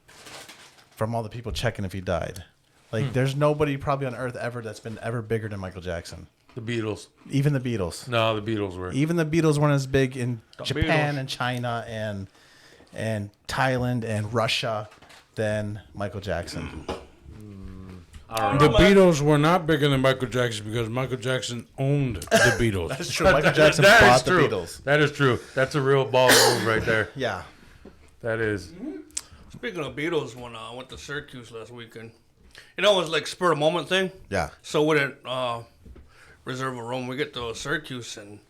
from all the people checking if he died. Like, there's nobody probably on Earth ever that's been ever bigger than Michael Jackson. The Beatles. Even the Beatles. No, the Beatles were. Even the Beatles weren't as big in Japan Beatles. and China and Thailand and Russia than Michael Jackson. The Beatles were not bigger than Michael Jackson because Michael Jackson owned the Beatles. That's true. Michael Jackson That is bought the true. Beatles. That is true. That's a real ball move right there. Yeah. That is. Speaking of Beatles, when I went to Syracuse last weekend, it was like spur of the moment thing. Yeah. So we didn't reserve a room. We get to Syracuse and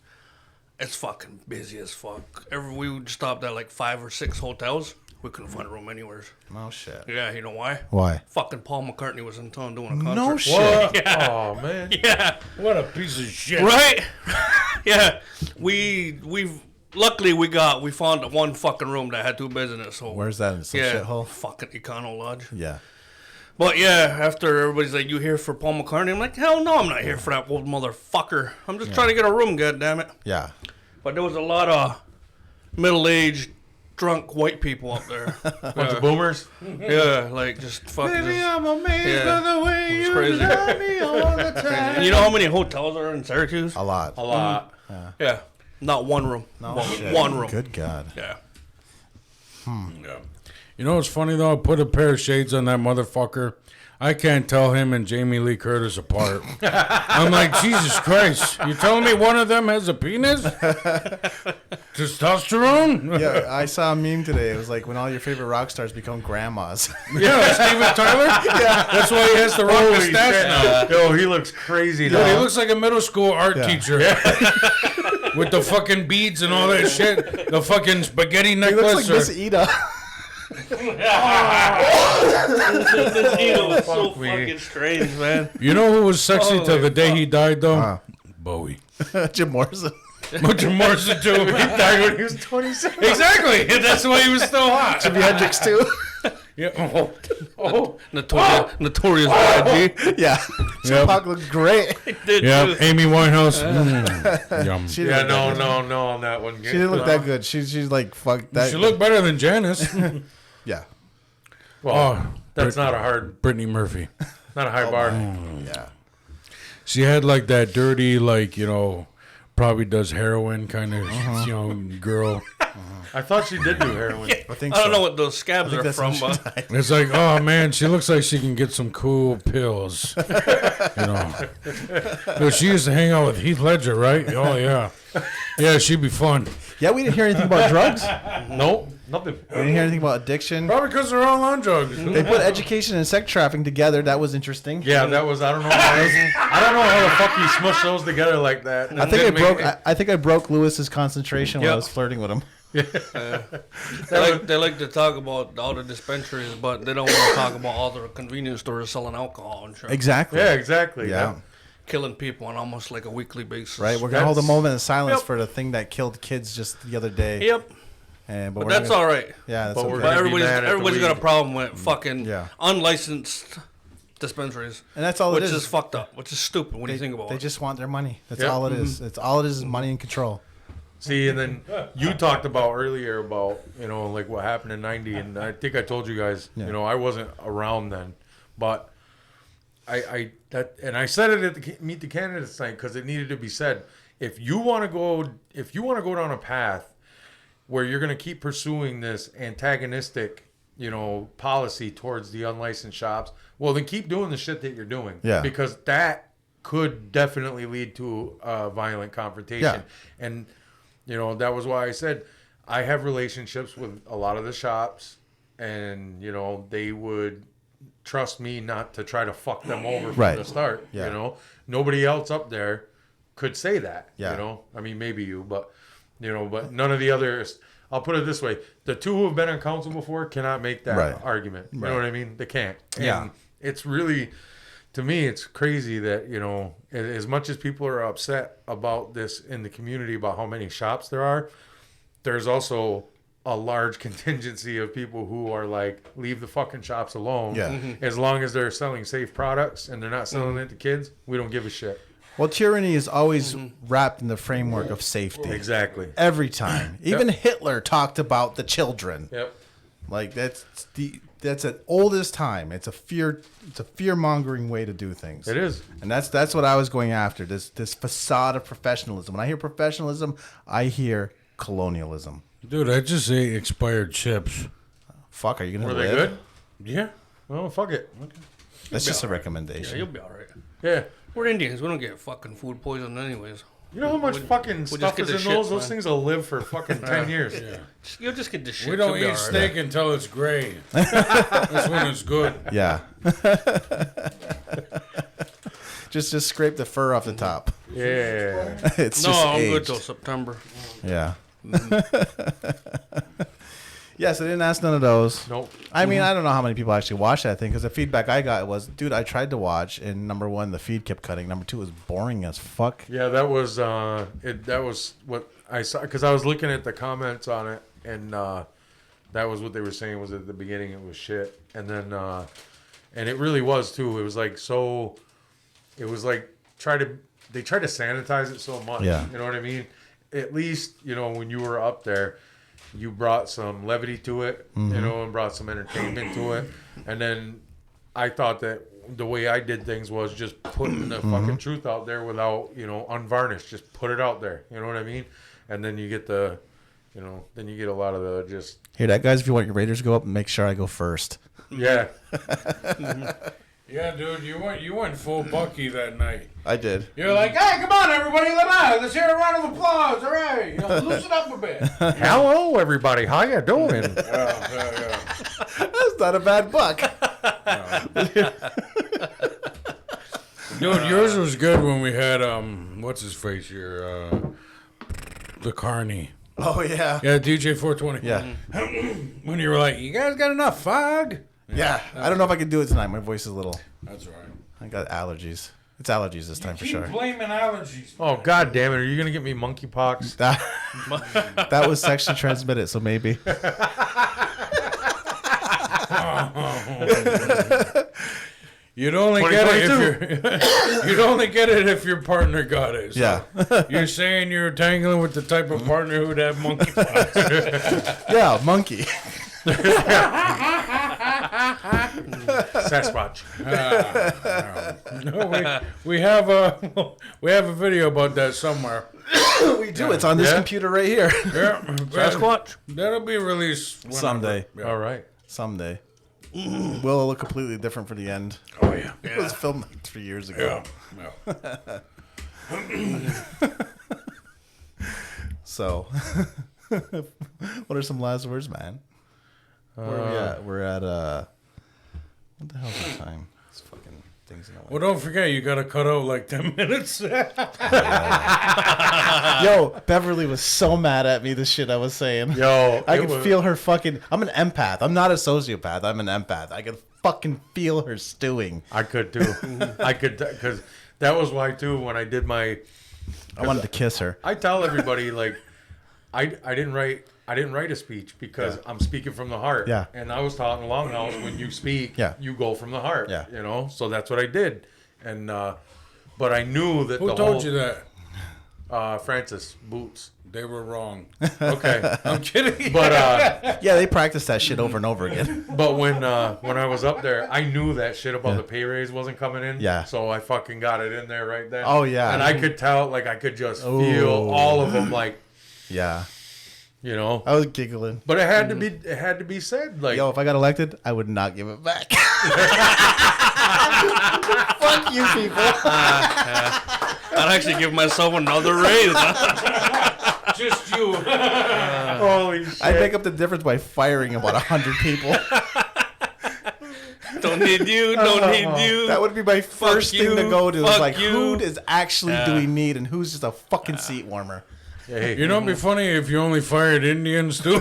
it's fucking busy as fuck. We stopped at like 5 or 6 hotels. We couldn't find a room anywhere. Oh shit. Yeah, you know why? Why? Fucking Paul McCartney was in town doing a concert. No shit. What? Yeah. Oh man. Yeah. What a piece of shit. Right? Yeah. Luckily we found one fucking room that had 2 beds in it. So Where's that in some yeah, shithole? fucking Econo Lodge. Yeah. But yeah, after everybody's like, "You here for Paul McCartney?" I'm like, "Hell no, I'm not here for that old motherfucker. I'm just trying to get a room, goddammit." Yeah. But there was a lot of middle-aged, drunk white people up there. Bunch of boomers. Yeah, like just fucking. I'm amazed Yeah. by the way It's you crazy. love me all the time. And you know how many hotels are in Syracuse? A lot. A lot. Yeah, not one room. No shit. One room. Good God. Yeah. Yeah. You know what's funny though? I put a pair of shades on that motherfucker. I can't tell him and Jamie Lee Curtis apart. I'm like, Jesus Christ! You telling me one of them has a penis? Testosterone? Yeah, I saw a meme today. It was like when all your favorite rock stars become grandmas. Yeah, Steven Tyler. Yeah, that's why he has the rock Holy mustache shit. now. Yo, he looks crazy Dude, he now. looks like a middle school art Yeah. teacher with the fucking beads and all that shit. The fucking spaghetti He necklace. looks like Miss Ida. This Eno was so Fuck me. fucking strange, man. You know who was sexy till Holy the day he died though? Huh. Bowie. Jim Morrison. Much more to do. He died when he was 26. Exactly. That's why he was still hot. Jimi Hendrix too. Yeah. Oh. Notorious B.I.G. Yeah. Tupac looked great. Did Yeah. too. Amy Winehouse. Yum. She Yeah, didn't look that good. no on that one. She didn't look that good. She's like fuck that. She looked better than Janice. Yeah. Well, Oh, that's not a hard, Brittany Murphy. not a high bar. Yeah. She had like that dirty, like, you know, probably does heroin kind of, you know, girl. I thought she did do heroin. I think I don't so. know what those scabs are That's from, when she but died. It's like, oh man, she looks like she can get some cool pills. You know. Dude, she used to hang out with Heath Ledger, right? Oh yeah. Yeah, she'd be fun. Yeah, we didn't hear anything about drugs. Nope, nothing. We didn't hear anything about addiction. Probably because they're all on drugs. They put education and sex trafficking together. That was interesting. Yeah, that was. I don't know. I don't know how the fuck you smush those together like that. I think I broke. I think I broke Lewis's concentration when I Yep. was flirting with him. they like to talk about all the dispensaries, but they don't want to talk about all the convenience stores selling alcohol and shit. Exactly. Yeah, exactly. Yeah. Killing people on almost like a weekly basis. Right. We're gonna hold a That's- moment of silence Yep. for the thing that killed kids just the other day. Yep. And But we're that's not all gonna, right. Yeah. That's But we're okay. But gonna be everybody's mad at the everybody's got a weed. problem with fucking Yeah. unlicensed dispensaries, And that's all which it is fucked up, which is stupid when you think about They it. just want their money. That's Yep. all it is. It's all it is money and control. See, and then you talked about earlier about, you know, like what happened in '90, and I think I told you guys, Yeah. you know, I wasn't around then, but I said it at the Meet the Candidates night because it needed to be said. If you want to go down a path where you're going to keep pursuing this antagonistic, you know, policy towards the unlicensed shops, well, then keep doing the shit that you're doing. Yeah. Because that could definitely lead to a violent confrontation. Yeah. And, you know, that was why I said I have relationships with a lot of the shops, and, you know, they would trust me not to try to fuck them over from Right. the start. Yeah. You know, nobody else up there could say that. Yeah. You know, I mean, maybe you, but, you know, but none of the others. I'll put it this way: the two who have been on council before cannot make that Right. argument. You Right. know what I mean? They can't. Yeah. And it's really, to me, it's crazy that, you know, as much as people are upset about this in the community about how many shops there are, there's also a large contingency of people who are like, leave the fucking shops alone. Yeah. As long as they're selling safe products and they're not selling it to kids, we don't give a shit. Well, tyranny is always wrapped in the framework of safety. Exactly. Every time. Even Hitler talked about the children. Yep. Like that's an oldest time. It's a fear-mongering way to do things. It is. And that's what I was going after. This facade of professionalism. When I hear professionalism, I hear colonialism. Dude, I just ate expired chips. Fuck, are you gonna Were live? they good? Yeah. Oh, fuck it. That's just a Yeah, recommendation. you'll be all right. Yeah. We're Indians. We don't get fucking food poisoned anyways. You know how much fucking just stuff get is the in shit, those? Those man. things will live for fucking 10 years. You'll just get the shit. We don't You'll be eat all right. steak until it's gray. That's when it's good. Yeah. just scrape the fur off the top. Yeah. It's No, just I'm good aged. till September. Yeah. Yes, I didn't ask none of those. Nope. I mean, I don't know how many people actually watched that thing because the feedback I got was, dude, I tried to watch, and number one, the feed kept cutting. Number two, it was boring as fuck. Yeah, that was that was what I saw because I was looking at the comments on it, and that was what they were saying was at the beginning it was shit, and then and it really was too. It was like so. It was like they tried to sanitize it so much. Yeah. You know what I mean? At least when you were up there, you brought some levity to it, and brought some entertainment to it. And then I thought that the way I did things was just putting the fucking truth out there without, unvarnished. Just put it out there. You know what I mean? And then you get then you get a lot of the just. Hear that, guys? If you want your Raiders to go up, make sure I go first. Yeah. Yeah, dude, you went full Bucky that night. I did. You're like, hey, come on, everybody, let's hear a round of applause. All right, loosen up a bit. Hello, everybody. How you doing? Yeah. That's not a bad buck. Dude, yours was good when we had what's his face here, the Carney. Oh, yeah. Yeah, DJ 420. Yeah. When you were like, you guys got enough fog? Yeah. I don't know if I can do it tonight. My voice is a little. That's right. I got allergies. It's allergies this time for sure. Blaming allergies. Oh, God damn it. Are you going to get me monkeypox? That was sexually transmitted, so maybe. You'd only get it you'd only get it if your partner got it. So Yeah. You're saying you're tangling with the type of partner who'd have monkeypox. Yeah, monkey. Sasquatch. No, we have a video about that somewhere. We do. It's on this computer right here. Yeah, Sasquatch. that'll be released whenever. Someday. Yeah. All right. Someday. Will look completely different for the end. Oh yeah. It was filmed like 3 years ago. Yeah. So, what are some last words, man? Where are we at? We're at, what the hell's the time? This fucking thing's in the way. Well, don't forget, you gotta cut out like 10 minutes. Yo, Beverly was so mad at me, the shit I was saying. Yo, I could feel her fucking, I'm an empath. I'm not a sociopath. I'm an empath. I could fucking feel her stewing. I could too. I could, because that was why too, when I did my. I wanted to kiss her. I tell everybody, like, I didn't write a speech because I'm speaking from the heart. Yeah. And I was taught in Longhouse, when you speak, you go from the heart. Yeah. So that's what I did. And, but I knew that Who told you that? Francis Boots. They were wrong. Okay. I'm kidding. But, Yeah, they practiced that shit over and over again. but when I was up there, I knew that shit about the pay raise wasn't coming in. Yeah. So I fucking got it in there right then. Oh, yeah. And I could tell, like, I could just feel all of them, like, Yeah. I was giggling. But it had to be said, like, Yo, if I got elected, I would not give it back. Fuck you, people. I'd actually give myself another raise. Just you. holy shit. I'd make up the difference by firing about 100 people. Don't need you. Don't need you. That would be my first you, thing to go to. Is fuck like, you. who is actually do we need and who's just a fucking seat warmer? Hey, You know, it'd be funny if you only fired Indians too.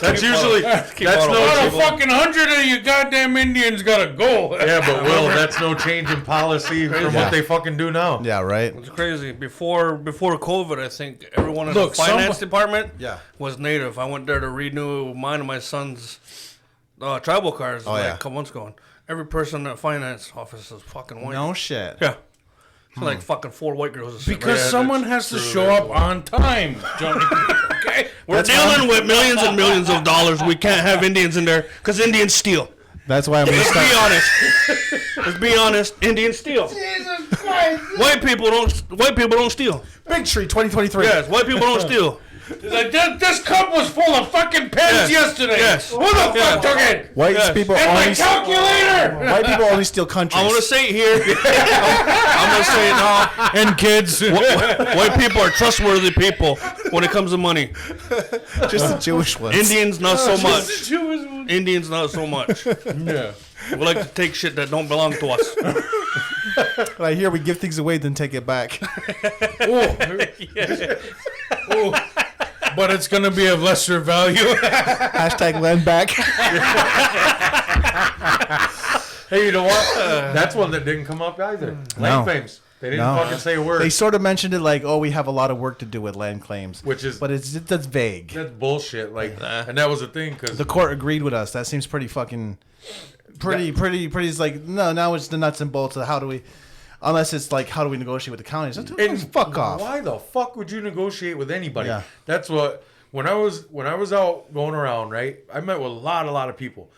that's usually that's on Not a no fucking 100 of you goddamn Indians gotta go. yeah, but Will, that's no change in policy from what they fucking do now. Yeah, right? It's crazy. Before COVID, I think everyone in Look, the finance department Yeah. was native. I went there to renew mine and my son's tribal cards like yeah. a couple months ago. And every person in the finance office is fucking white. No shit. Yeah. It's like fucking 4 white girls. that sit Because right someone has to show up on time, Johnny. Okay? We're dealing with millions and millions of dollars. We can't have Indians in there because Indians steal. That's why I'm going to Let's be start. honest. Let's be honest. Indians steal. Jesus Christ. White people don't steal. Big Tree 2023. Yes, white people don't steal. Like, this cup was full of fucking pens yesterday. Yes. Who the fuck took it? White Yes. people And my only calculator. white people only steal countries. I'm gonna say it here. I'm gonna say it now. And kids. White people are trustworthy people when it comes to money. Just the Jewish ones. Indians not so much. Jewish. Indians not so much. Yeah. We like to take shit that don't belong to us. But I hear we give things away, then take it back. but it's going to be of lesser value. Hashtag land back. Hey, you know what? That's one that didn't come up either. Land claims. They didn't fucking say a word. They sort of mentioned it like, oh, we have a lot of work to do with land claims. But that's vague. That's bullshit. Like, and that was the thing because The court agreed with us. That seems pretty fucking... Pretty. It's like, no, now it's the nuts and bolts of how do we... Unless it's like, how do we negotiate with the counties? Fuck off. Why the fuck would you negotiate with anybody? Yeah. That's what... When I was out going around, right, I met with a lot of people.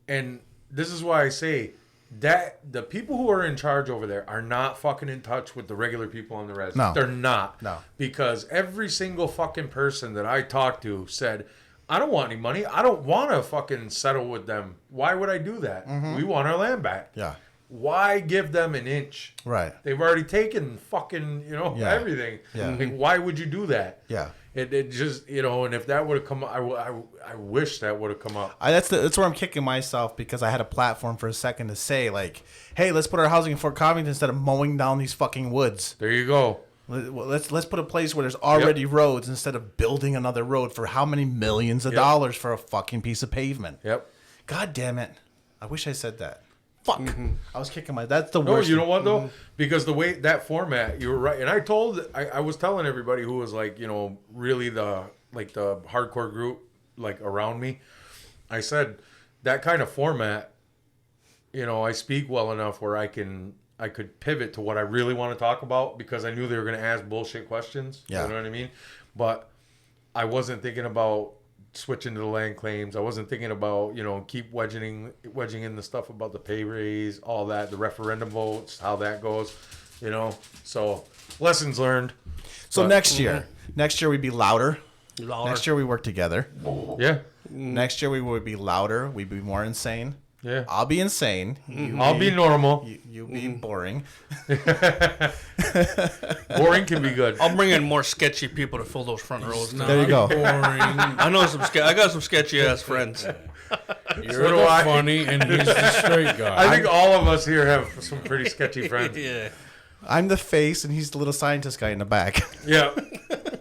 And this is why I say that the people who are in charge over there are not fucking in touch with the regular people on the res. No. They're not. No. Because every single fucking person that I talked to said, I don't want any money. I don't want to fucking settle with them. Why would I do that? We want our land back. Yeah. Why give them an inch? Right. They've already taken fucking, everything. Yeah. Like, why would you do that? Yeah. It just, and if that would have come up, I wish that would have come up. That's where I'm kicking myself because I had a platform for a second to say, like, hey, let's put our housing in Fort Covington instead of mowing down these fucking woods. There you go. Let's put a place where there's already roads instead of building another road for how many millions of dollars for a fucking piece of pavement. Yep. God damn it. I wish I said that. Fuck. I was kicking that's the worst. No, you know what though? Because the way that format, you were right. And I was telling everybody who was like, really the hardcore group like around me. I said that kind of format, I speak well enough where I could pivot to what I really want to talk about because I knew they were going to ask bullshit questions. Yeah. You know what I mean? But I wasn't thinking about switching to the land claims. I wasn't thinking about, keep wedging in the stuff about the pay raise, all that, the referendum votes, how that goes, So lessons learned. So next year we'd be louder. Next year we work together. Yeah. Next year we would be louder. We'd be more insane. Yeah. I'll be insane. I'll be normal. You be boring. Boring can be good. I'll bring in more sketchy people to fill those front rows. There you go. Boring. I know I got some sketchy ass friends. You're the funny, and he's the straight guy. I think all of us here have some pretty sketchy friends. Yeah. I'm the face, and he's the little scientist guy in the back. Yeah.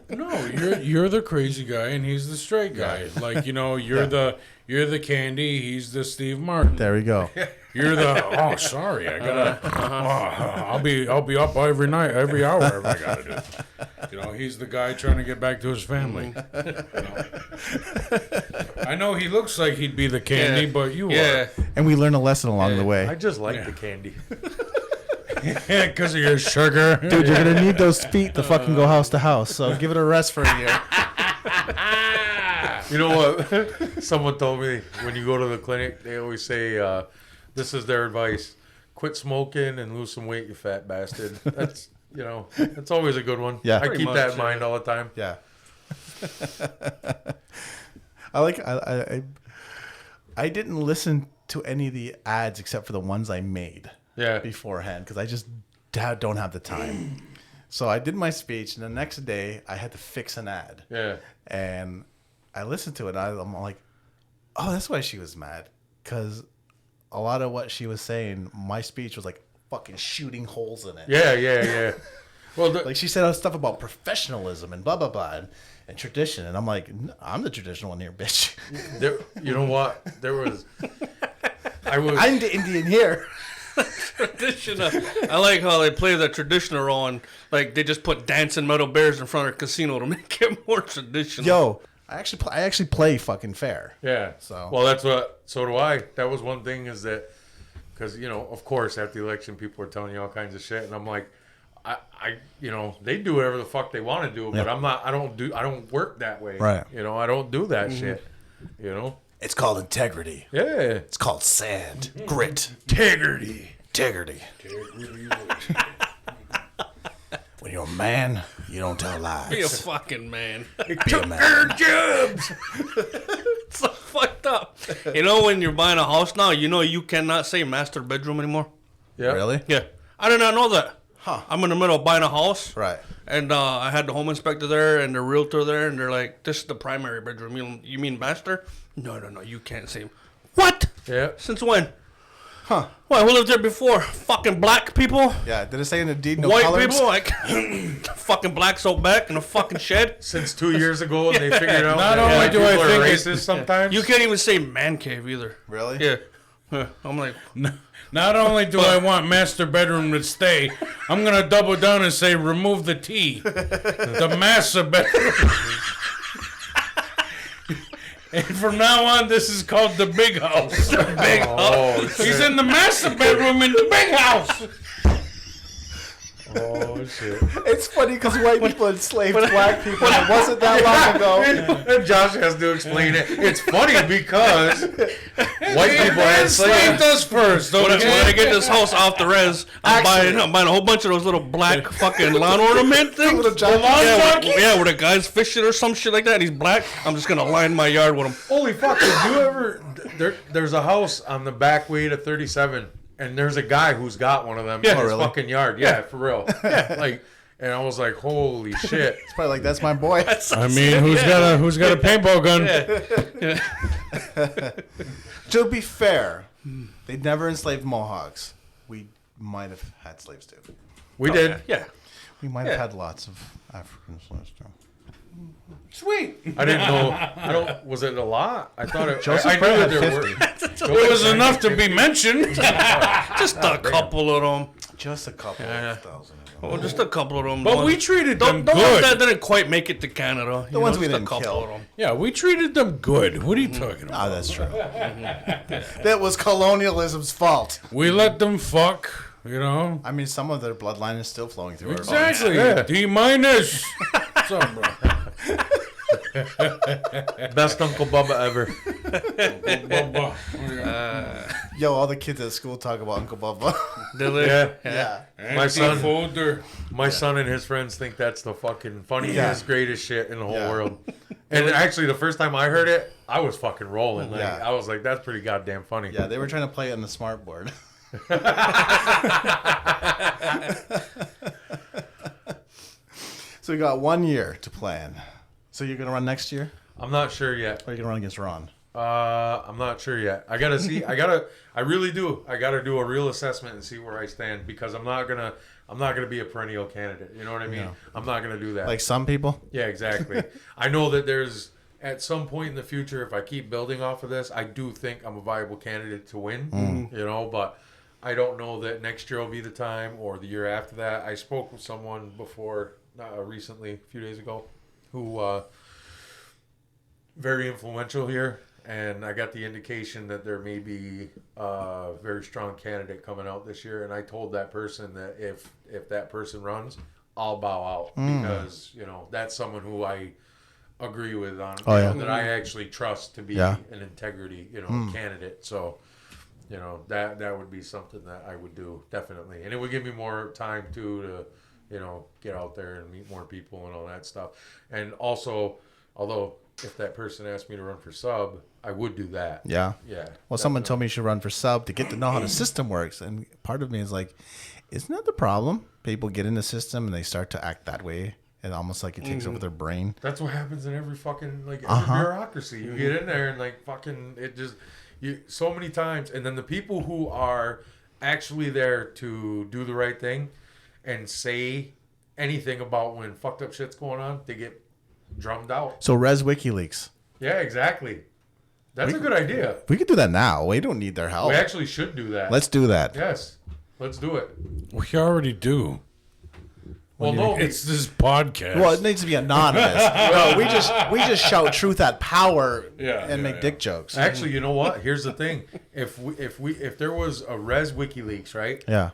No, you're the crazy guy, and he's the straight guy. Like you're the Candy, he's the Steve Martin. There we go. You're the sorry, I gotta. I'll be up every night, every hour if I gotta do. He's the guy trying to get back to his family. I know he looks like he'd be the Candy, but you are. And we learn a lesson along the way. I just like the candy. Yeah, because of your sugar. Dude, you're going to need those feet to fucking go house to house. So give it a rest for a year. You know what? Someone told me when you go to the clinic, they always say, this is their advice. Quit smoking and lose some weight, you fat bastard. That's, that's always a good one. Yeah. I Pretty keep much, that in mind all the time. Yeah. I didn't listen to any of the ads except for the ones I made beforehand because I just don't have the time. So I did my speech, and the next day I had to fix an ad. Yeah. And I listened to it, and I'm like, oh, that's why she was mad. Because a lot of what she was saying, my speech was like fucking shooting holes in it. Yeah. Well, Like she said stuff about professionalism and blah, blah, blah, and tradition. And I'm like, I'm the traditional one here, bitch. you know what? I'm the Indian here. Traditional. I like how they play the traditional role and like they just put dancing metal bears in front of a casino to make it more traditional. Yo, I actually play fucking fair. Yeah. So So do I. That was one thing is that, because, of course, after the election, people are telling you all kinds of shit. And I'm like, they do whatever the fuck they want to do, but I don't work that way. Right. I don't do that shit. It's called integrity. Yeah. It's called sand, grit, Integrity. integrity. When you're a man, you don't tell lies. Be a fucking man. Be a man. Jobs. It's so fucked up. When you're buying a house now, you cannot say master bedroom anymore. Yeah. Really? Yeah. I did not know that. Huh. I'm in the middle of buying a house. Right. And I had the home inspector there and the realtor there, and they're like, this is the primary bedroom. You mean master? No, you can't say. What? Yeah. Since when? Well, who lived there before? Fucking black people? Yeah, did it say in the deed no White colors? people? Like, fucking blacks out back in a fucking shed? Since 2 years ago, they figured out Not that only white do I people are think racist sometimes. You can't even say man cave either. Really? Yeah. I'm like, Not only do I want master bedroom to stay, I'm gonna double down and say remove the T. The master bedroom. And from now on, this is called the big house. big Oh, He's in the master bedroom in the big house. oh shit! It's funny because white people enslaved black people. And it wasn't that long ago. And Josh has to explain it. It's funny because white people had Enslaved slaves. us first. when Okay? I get this house off the res, I'm buying a whole bunch of those little black fucking lawn ornament things. Little junkies. Where the guy's fishing or some shit like that, and he's black. I'm just gonna line my yard with him. Holy fuck! Did you ever? There's a house on the back way to 37, and there's a guy who's got one of them in his really? fucking yard. Yeah, for real. Like, and I was like, holy shit! It's probably like, that's my boy. I mean, who's got a paintball gun? To be fair, they never enslaved Mohawks. We might have had slaves too. We did. Yeah. We might have had lots of African slaves too. Sweet. I didn't know. I don't. Was it a lot? I thought it. Joseph I knew Brand that had there 50. were. It was enough to be mentioned. Just a couple of them. Just a couple of thousand of them. Well, just a couple of them. But we treated them the ones good. that didn't quite make it to Canada. The ones we just didn't a couple kill. of them. Yeah, we treated them good. What are you talking about? Oh, that's true. That was colonialism's fault. We let them fuck, you know? I mean, some of their bloodline is still flowing through our Exactly. Yeah. D minus. What's up, bro? Best Uncle Bubba ever. veins. Yo, all the kids at school talk about Uncle Bubba. Did they? Yeah. Yeah. My son- Folder. My son and his friends think that's the fucking funniest, greatest shit in the whole Yeah. world. And actually, the first time I heard it, I was fucking rolling. Like, Yeah. I was like, that's pretty goddamn funny. Yeah, they were trying to play it on the smart board. So we got 1 year to plan. So you're gonna run next year, I'm not sure yet. or are you gonna run against Ron? I'm not sure yet. I gotta see. I really do. I gotta do a real assessment and see where I stand because I'm not gonna be a perennial candidate. You know what I mean? No. I'm not gonna do that. Like some people. Yeah, exactly. I know that there's at some point in the future, if I keep building off of this, I do think I'm a viable candidate to win. You know, but I don't know that next year will be the time or the year after that. I spoke with someone before, recently, a few days ago, who very influential here, and I got the indication that there may be a very strong candidate coming out this year. And I told that person that if that person runs, I'll bow out because that's someone who I agree with on that I actually trust to be an integrity candidate. So that would be something that I would do definitely, and it would give me more time too to get out there and meet more people and all that stuff. And also, although if that person asked me to run for sub, I would do that. Yeah. Yeah. Well, someone told me you should run for sub to get to know how the system works, and part of me is like, isn't that the problem? People get in the system and they start to act that way, and almost like it takes over their brain. That's what happens in every fucking every bureaucracy. You get in there and fucking it just so many times, and then the people who are actually there to do the right thing and say anything about when fucked up shit's going on, they get drummed out. So res WikiLeaks. Yeah, exactly. That's a good idea. We could do that now. We don't need their help. We actually should do that. Let's do that. Yes, let's do it. We already do. Well, no, It's this podcast. Well, it needs to be anonymous. No, we just shout truth at power and make dick jokes. actually, you know what? Here's the thing: if there was a res WikiLeaks, right? Yeah.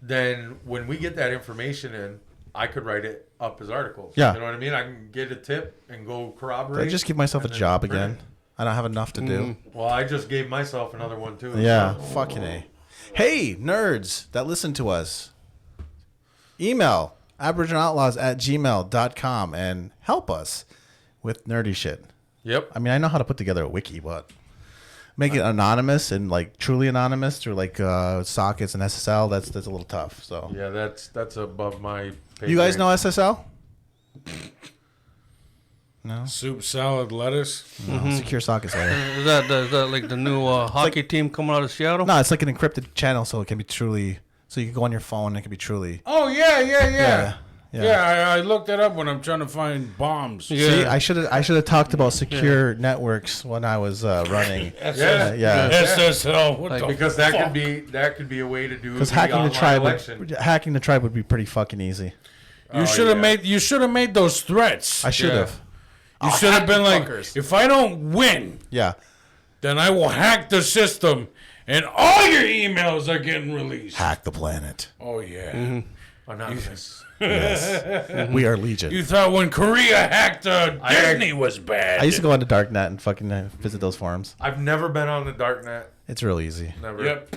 Then when we get that information in, I could write it up as articles. Yeah. You know what I mean? I can get a tip and go Did corroborate. I just give myself a and then job print again? it. I don't have enough to do. Well, I just gave myself another one too. Yeah. Fucking A. Hey, nerds that listen to us. Email aboriginaloutlaws@gmail.com and help us with nerdy shit. Yep. I mean, I know how to put together a wiki, but make it anonymous and like truly anonymous through like sockets and SSL. That's a little tough. So Yeah, that's above my pay you guys grade. know SSL? No. Soup, salad, lettuce. No. Secure sockets layer. Is that like the new hockey team coming out of Seattle? No, it's like an encrypted channel, so it can be truly. So you can go on your phone and it can be truly. Oh yeah. Yeah. I looked it up when I'm trying to find bombs. Yeah. See, I should have talked about secure networks when I was running. Yeah. SSL. What the Because fuck? that could be a way to do Because the hacking the online tribe, election. hacking the tribe would be pretty fucking easy. You should have made those threats. I should have. You should have been like, fuckers. if I don't win, Yeah. then I will hack the system, and all your emails are getting released. Hack the planet. Oh yeah. Anonymous. Yes. We are Legion. You thought when Korea hacked Disney was bad. I used to go on the darknet and fucking visit those forums. I've never been on the darknet. It's real easy. Never. Yep.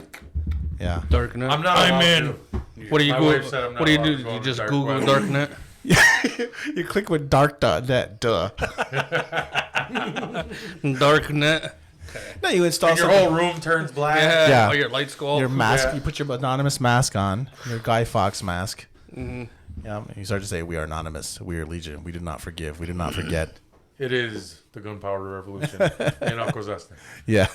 Yeah. Darknet. I'm not. I'm allowed in. to. What do you My go? wife said I'm not What do you allowed do? to go You on just the dark Google web. Darknet. You click with dark.net. Duh. Darknet. No, you install And your something- whole room turns black. Yeah. Yeah. Oh, your lights go off. your mask. Yeah. You put your anonymous mask on. Your Guy Fawkes mask. Yeah. You start to say, "We are anonymous. We are Legion. We do not forgive. We do not forget." It is the gunpowder revolution in Akwesasne. Yeah.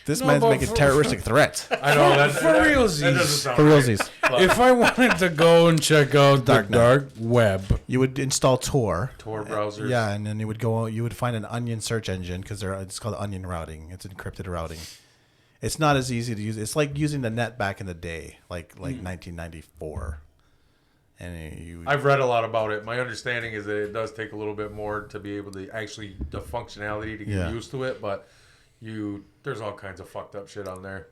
This man's but making terroristic threats. I know that. For that realsies. doesn't sound For right. realsies. If I wanted to go and check out the Darknet. dark web, You would install Tor. Tor browsers. Yeah, and then you would go. You would find an Onion search engine because it's called Onion routing. It's encrypted routing. It's not as easy to use. It's like using the net back in the day, like 1994. And you, I've read a lot about it. My understanding is that it does take a little bit more to be able to actually the functionality to get Yeah. used to it, but there's all kinds of fucked up shit on there.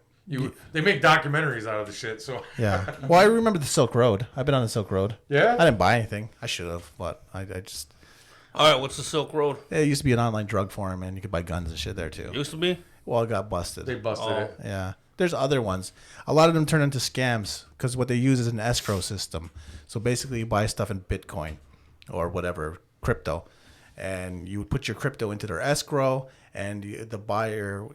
They make documentaries out of the shit, so yeah. Well, I remember the Silk Road. I've been on the Silk Road. Yeah? I didn't buy anything. I should have, but I just. All right. What's the Silk Road? It used to be an online drug forum, and you could buy guns and shit there too. Used to be. Well, it got busted. they busted it. Yeah. There's other ones. A lot of them turn into scams because what they use is an escrow system. So basically, you buy stuff in Bitcoin or whatever, crypto, and you would put your crypto into their escrow, and the buyer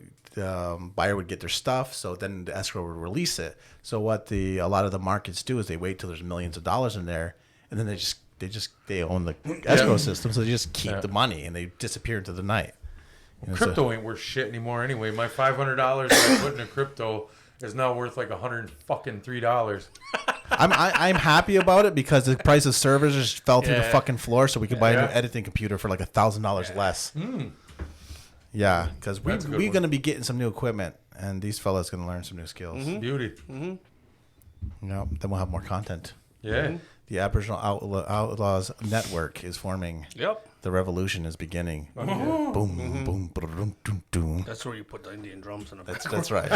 would get their stuff. So then the escrow would release it. So what a lot of the markets do is they wait till there's millions of dollars in there, and then they own the escrow system, so they just keep the money and they disappear into the night. You know, so- Crypto ain't worth shit anymore anyway. My $500 that I put into crypto is now worth like $103. I'm happy about it because the price of servers just fell through the Yeah. fucking floor, so we could buy a Yeah. new editing computer for like $1,000 less. Yeah, because we're That's a good one. going to be getting some new equipment, and these fellas going to learn some new skills. Beauty. Yep, then we'll have more content. Yeah. The Aboriginal Outlaws Network is forming. Yep. The revolution is beginning. Boom, boom, ba-dum, dum, dum. That's where you put the Indian drums in the back. That's right.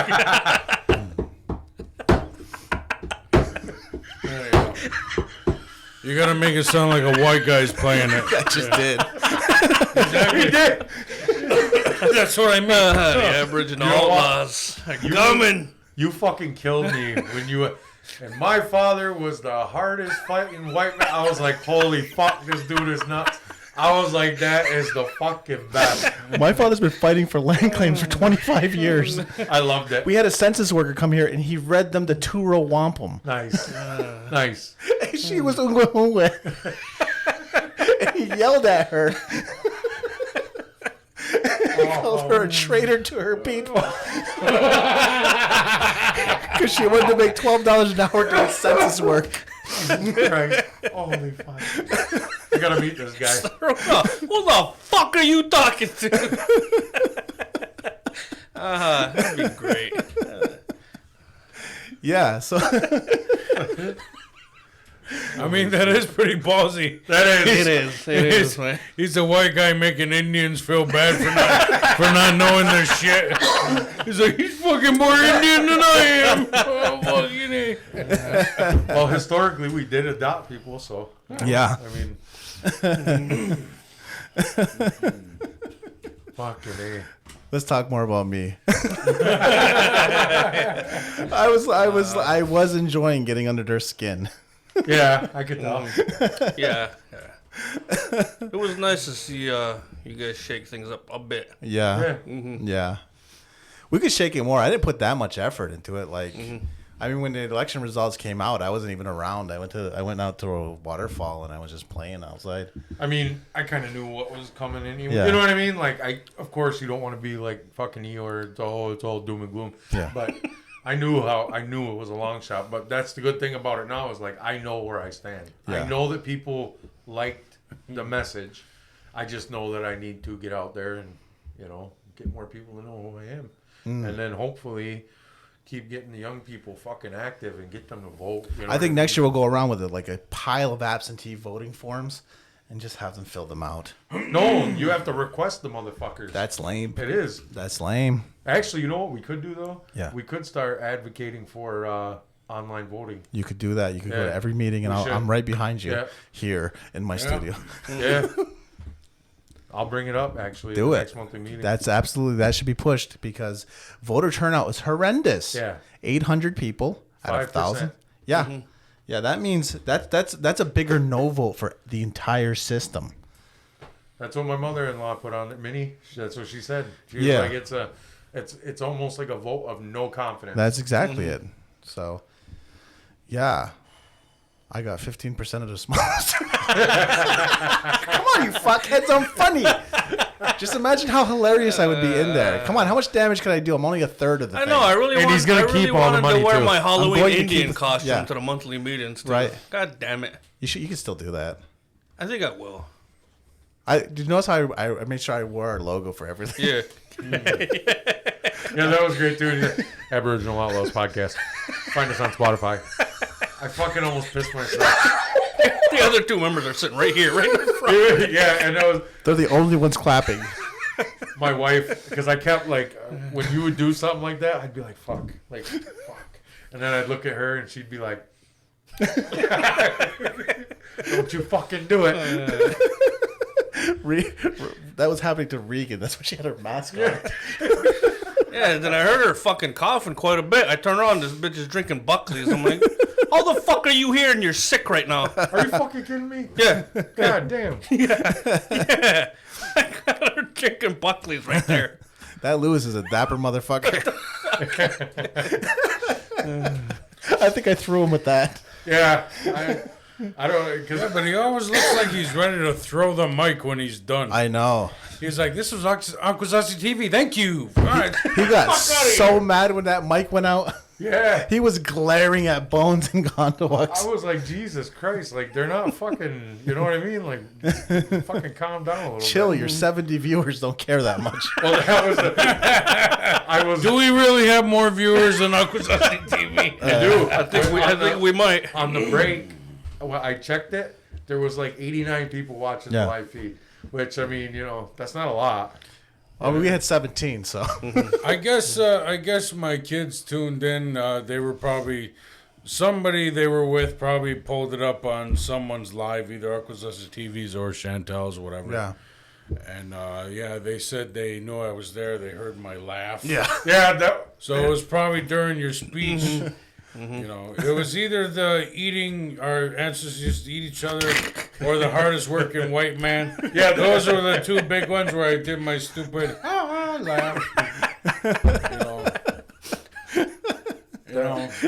you gotta make it sound like a white guy's playing it. I just did. You did. That's what I meant. The Aboriginal Outlaws are coming. You fucking killed me when you. And my father was the hardest fighting white man. I was like, holy fuck, this dude is nuts. I was like, that is the fucking best. My father's been fighting for land claims for 25 years. I loved it. We had a census worker come here, and he read them the Turo Wampum. Nice. Nice. She was and he yelled at her. He called her a traitor to her people. Because she wanted to make $12 an hour doing census work. Right. Holy fuck. I gotta meet this guy. Who the fuck are you talking to? That'd be great. Yeah, so I mean, that is pretty ballsy. That is. It is, man. He's a white guy making Indians feel bad for not knowing their shit. He's like, he's fucking more Indian than I am. Oh, fucking A. Well, historically, we did adopt people, so. yeah. I mean. Fucking A. Let's talk more about me. I was enjoying getting under their skin. Yeah, I could tell. Yeah. It was nice to see you guys shake things up a bit. Yeah. Yeah. Yeah. We could shake it more. I didn't put that much effort into it. Like, I mean, when the election results came out, I wasn't even around. I went out to a waterfall and I was just playing outside. I mean, I kind of knew what was coming anyway. Yeah. You know what I mean? Like, of course, you don't want to be like fucking Eeyore. It's all doom and gloom. Yeah. But I knew it was a long shot. But that's the good thing about it now is like I know where I stand. Yeah. I know that people liked the message. I just know that I need to get out there and get more people to know who I am, and then hopefully keep getting the young people fucking active and get them to vote. I think next year we'll go around with like a pile of absentee voting forms and just have them fill them out. No, you have to request the motherfuckers. That's lame. It is. That's lame. Actually, you know what we could do though? Yeah. We could start advocating for online voting. You could do that. You could go to Yeah. every meeting, and We should. I'm right behind you Yeah. here in my studio. Yeah. I'll bring it up actually. Do at the it. Next monthly meeting. That should be pushed because voter turnout was horrendous. Yeah. 800 people out of 1,000. 5%. Yeah. Yeah, that means that's a bigger no vote for the entire system. That's what my mother-in-law put on it. Minnie. That's what she said. She was Yeah. like, it's almost like a vote of no confidence. That's exactly it. So, yeah. I got 15% of the smallest. Come on, you fuckheads. I'm funny. Just imagine how hilarious I would be in there. Come on, how much damage could I do? I'm only a third of the I thing. know. I really And he's gonna keep all the wanted money, to wear too. my Halloween going to Indian keep the- costume yeah. to the monthly meetings. Too. Right. God damn it. You can still do that. I think I will. Did you notice how I made sure I wore our logo for everything? Yeah. Yeah, that was great too. Aboriginal Outlaws Podcast. Find us on Spotify. I fucking almost pissed myself. The other two members are sitting right here, right in the front. Yeah, and that was They're the only ones clapping. my wife, because I kept like, when you would do something like that, I'd be like, fuck. And then I'd look at her and she'd be like, don't you fucking do it. That was happening to Regan. That's why she had her mask on. Yeah, then I heard her fucking coughing quite a bit. I turn around, this bitch is drinking Buckley's. I'm like, how the fuck are you here and you're sick right now? Are you fucking kidding me? Yeah. God damn. Yeah. I got her drinking Buckley's right there. That Lewis is a dapper motherfucker. I think I threw him with that. Yeah. I don't, because But he always looks like he's ready to throw the mic when he's done. I know. He's like, this was Akwesasne TV. Thank you. All right. He got so mad when that mic went out. yeah. He was glaring at Bones and Gondawaks. I was like, Jesus Christ, like, they're not fucking, you know what I mean? Like, fucking calm down a little Chill, bit. your 70 viewers don't care that much. Well, that was Do we really have more viewers than Akwesasne TV? I do. I think we might. On the break, when I checked it, there was like 89 people watching the live feed, which, I mean, that's not a lot. Oh, we had 17, so. I guess my kids tuned in. They were probably somebody they were with probably pulled it up on someone's live, either Akwesasne TV's or Chantel's or whatever. Yeah. And they said they knew I was there. They heard my laugh. Yeah. Yeah, So it was probably during your speech. It was either the eating, our ancestors used to eat each other, or the hardest working white man. Yeah, those were the two big ones where I did my stupid laugh.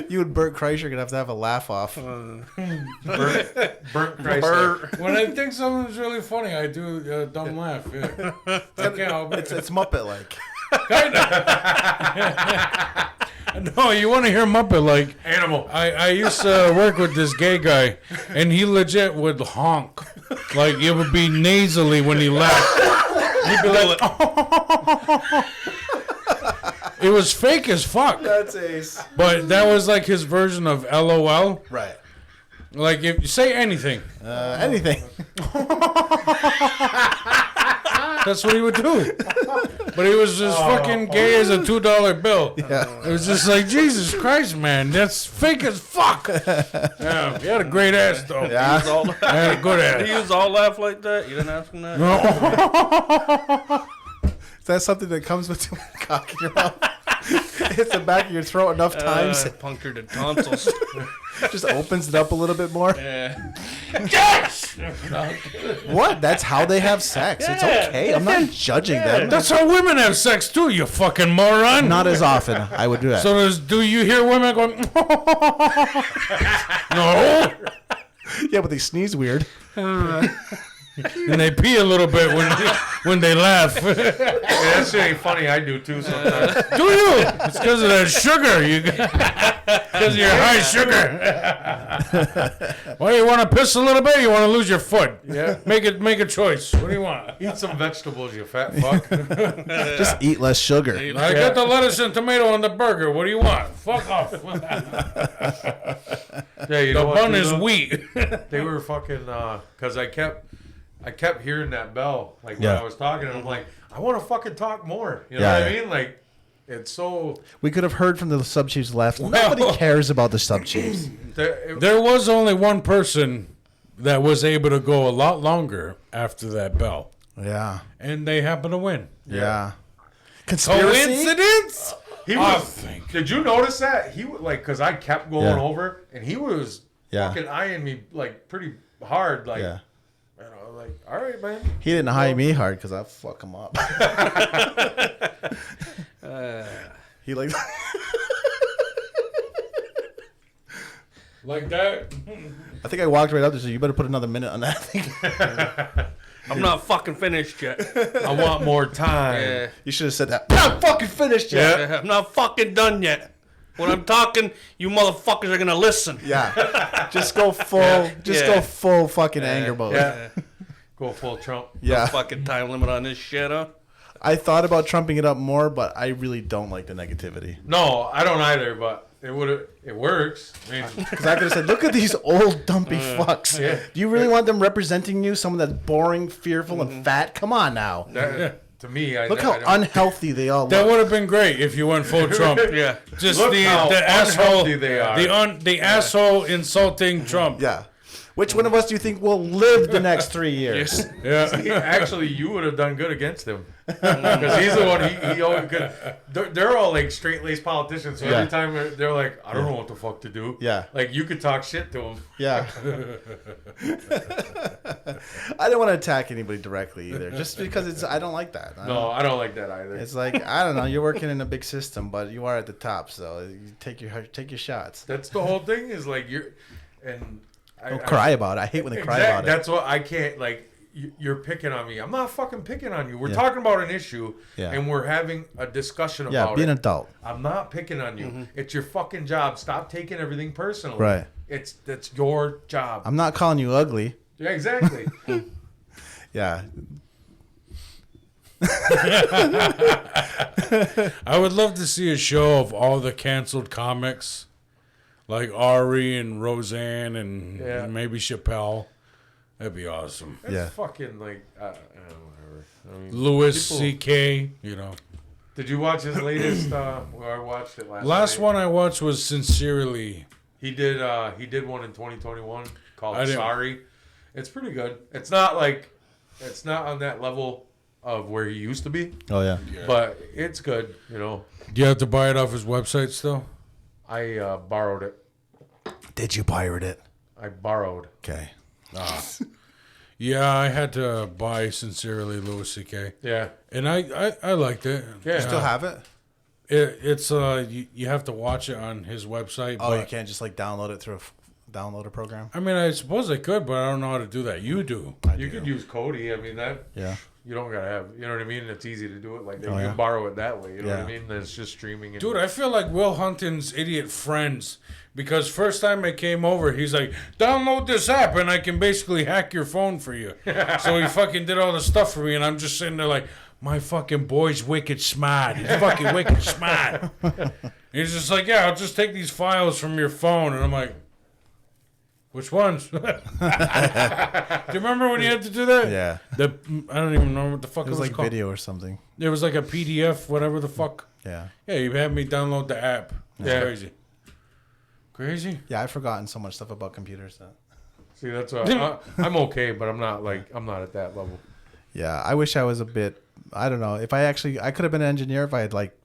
You and Bert Kreischer are going to have a laugh off. Burnt Chrysler. When I think something's really funny, I do a dumb laugh. Yeah. I can't help it. It's Muppet-like. No, you want to hear Muppet like Animal. I used to work with this gay guy, and he legit would honk, like it would be nasally when he laughed. He'd be like, it was fake as fuck. That's ace. But that was like his version of LOL. Right. Like if you say anything, Anything. that's what he would do. But he was as fucking gay as a $2 bill. Yeah. It was just like, Jesus Christ, man, that's fake as fuck. Yeah, he had a great ass though. Yeah. All, He had a good he ass. used all laugh like that? You didn't ask him that? Is that something that comes with too much cock in your mouth? hits the back of your throat enough times, Punctured the tonsils. just opens it up a little bit more. Yeah. What? That's how they have sex. It's okay. I'm not judging them. That's how women have sex too, you fucking moron. Not as often. I would do that. So do you hear women going? No. Yeah, but they sneeze weird. And they pee a little bit when they laugh. Yeah, that shit ain't funny. I do too sometimes. Do you? It's because of that sugar. Because of your high sugar. Well, you want to piss a little bit? You want to lose your foot? Yeah. Make a choice. What do you want? Eat some vegetables, you fat fuck. Just eat less sugar. I got the lettuce and tomato on the burger. What do you want? Fuck off. Yeah, you The know what, bun too, is though? wheat. They were fucking, because I kept hearing that bell, like when Yeah. I was talking, and I'm like, I want to fucking talk more. You know Yeah, what I yeah. mean? Like, it's so. We could have heard from the sub chiefs left. Nobody cares about the sub chiefs. There was only one person that was able to go a lot longer after that bell, Yeah. and they happened to win. Yeah. Conspiracy? Coincidence? He I was. think. Did you notice that he was like? Because I kept going Yeah. over, and he was Yeah. fucking eyeing me like pretty hard. Like, Yeah. you know, like, all right, man. He didn't hire me hard because I fuck him up. He like. Like that? I think I walked right up there. So you better put another minute on that thing. I'm not fucking finished yet. I want more time. Yeah. You should have said that. I'm not fucking finished yet. I'm not fucking done yet. When I'm talking, you motherfuckers are gonna listen. Yeah. Just go full. Just go full fucking anger mode. Yeah. Go full Trump. Yeah. Fucking time limit on this shit, huh? I thought about trumping it up more, but I really don't like the negativity. No, I don't either, but it works. I mean, Because I could have said, look at these old dumpy fucks. yeah. Do you really want them representing you? Someone that's boring, fearful, and fat? Come on now. that, to me, Look how unhealthy they all That look. would have been great if you went full Trump. Yeah. Just Look the how asshole, unhealthy they are. the asshole insulting Trump. Yeah. Which one of us do you think will live the next 3 years? Yeah. Actually, you would have done good against him because he's the one. He always good. They're all like straight laced politicians. So Yeah. every time they're like, I don't know what the fuck to do. Yeah. Like you could talk shit to them. Yeah. I don't want to attack anybody directly either, just because I don't like that. No, I don't like that either. It's like, I don't know, you're working in a big system, but you are at the top, so you take your shots. That's the whole thing. Is like you're and. Don't cry about it. I hate when they cry about it. That's what I can't like. You're picking on me. I'm not fucking picking on you. We're Yeah. talking about an issue, Yeah. and we're having a discussion Yeah, about be an it. adult. I'm not picking on you. It's your fucking job. Stop taking everything personally. Right. That's your job. I'm not calling you ugly. Yeah, exactly. Yeah. I would love to see a show of all the canceled comics, like Ari and Roseanne and Yeah. maybe Chappelle. That'd be awesome. That's Yeah. fucking like whatever. I mean, Louis people- C.K., you know. Did you watch his latest? Well, I watched it last. Last night. one I watched was Sincerely. He did one in 2021 called I didn't- Sorry. It's pretty good. It's not on that level of where he used to be, Oh, yeah. but it's good. You know, Do you have to buy it off his website still? I borrowed it. Did you pirate it? I borrowed. Okay. Yeah, I had to buy Sincerely Louis C.K. Yeah, And I liked it. yeah. Still have it? It's you have to watch it on his website. Oh, but, you can't just like download it through a downloader program? I mean, I suppose I could, but I don't know how to do that. You do. You could use Cody. I mean that. Yeah. You don't gotta have. You know what I mean? It's easy to do it like that. Oh, You yeah. can borrow it that way. You know what Yeah. I mean? Then it's just streaming. And, Dude, I feel like Will Huntington's idiot friends because first time I came over, he's like, download this app and I can basically hack your phone for you. So he fucking did all the stuff for me and I'm just sitting there like, my fucking boy's wicked smart. He's fucking wicked smart. He's just like, yeah, I'll just take these files from your phone. And I'm like, which ones? Do you remember when you had to do that? Yeah. I don't even know what the fuck It was like called. video or something. It was like a PDF, whatever the fuck. Yeah. Yeah, you had me download the app. It's Yeah. crazy. Crazy? Yeah, I've forgotten so much stuff about computers. See, that's what I'm okay, but I'm not at that level. Yeah, I wish I was a bit. I don't know. If I could have been an engineer if I had like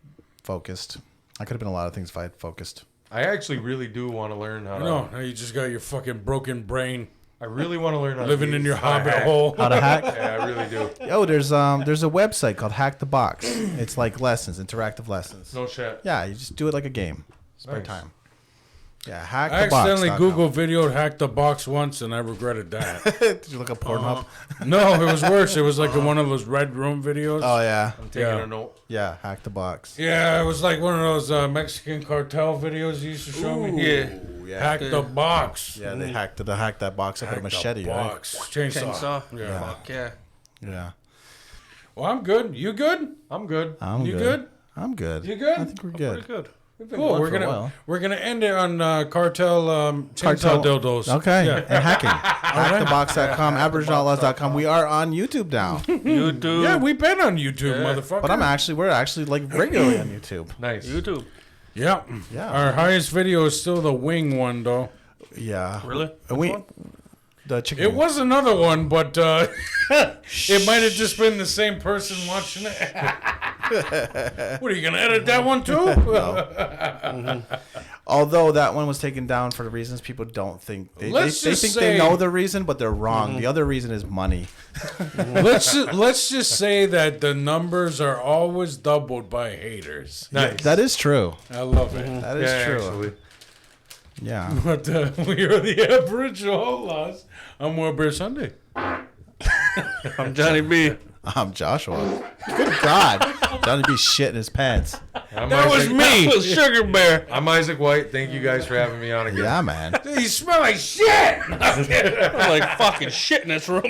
focused. I could have been a lot of things if I had focused. I actually really do want to learn how to. No, now you just got your fucking broken brain I really want to learn how living to in your how to hobbit hack. hole. How to hack? Yeah, I really do. Yo, there's a website called Hack the Box. It's like lessons, interactive lessons. No shit. Yeah, you just do it like a game. Spare Nice. time. Yeah, hack I the box. accidentally Google video hacked the box once, and I regretted that. Did you look up Pornhub? No, it was worse. It was like one of those Red Room videos. Oh yeah, I'm taking Yeah. a note. yeah. Hack the box. Yeah, it was like one of those Mexican cartel videos you used to show me. Yeah. Ooh, yeah. Hack the box. Yeah, they hacked that box up with a Hack the machete, right? box. Chainsaw. Chainsaw. Yeah. Fuck yeah. Yeah. Well, I'm good. You good? I'm good. I'm You good. good? I'm good. You good? I think we're Pretty good. good. Cool. going We're for a gonna while. end it on cartel chainsaw dildos. Okay. Yeah. And hacking. Hackthebox.com, AboriginalOutlaws.com. We are on YouTube now. YouTube. Yeah, we've been on YouTube, motherfucker. But we're actually like regularly on YouTube. Nice. YouTube. Yeah. Yeah. Our highest video is still the wing one, though. Yeah. Really? And Which one? the chicken. It was another one, but it might have just been the same person watching it. What, are you going to edit that one too? Although that one was taken down for the reasons people don't think. They Let's think just they say- know the reason, but they're wrong. The other reason is money. Let's just say that the numbers are always doubled by haters. Nice. That is true. I love it. That is Yeah, true. actually. Yeah. But we are the Aboriginal Outlaws. I'm Will Bear Sunday. I'm Johnny B. I'm Joshua. Good God. Johnny B shit in his pants. I'm That was Isaac, me. That was Sugar Bear. I'm Isaac White. Thank you guys for having me on again. Yeah, man. You smell like shit. I'm like fucking shit in this room.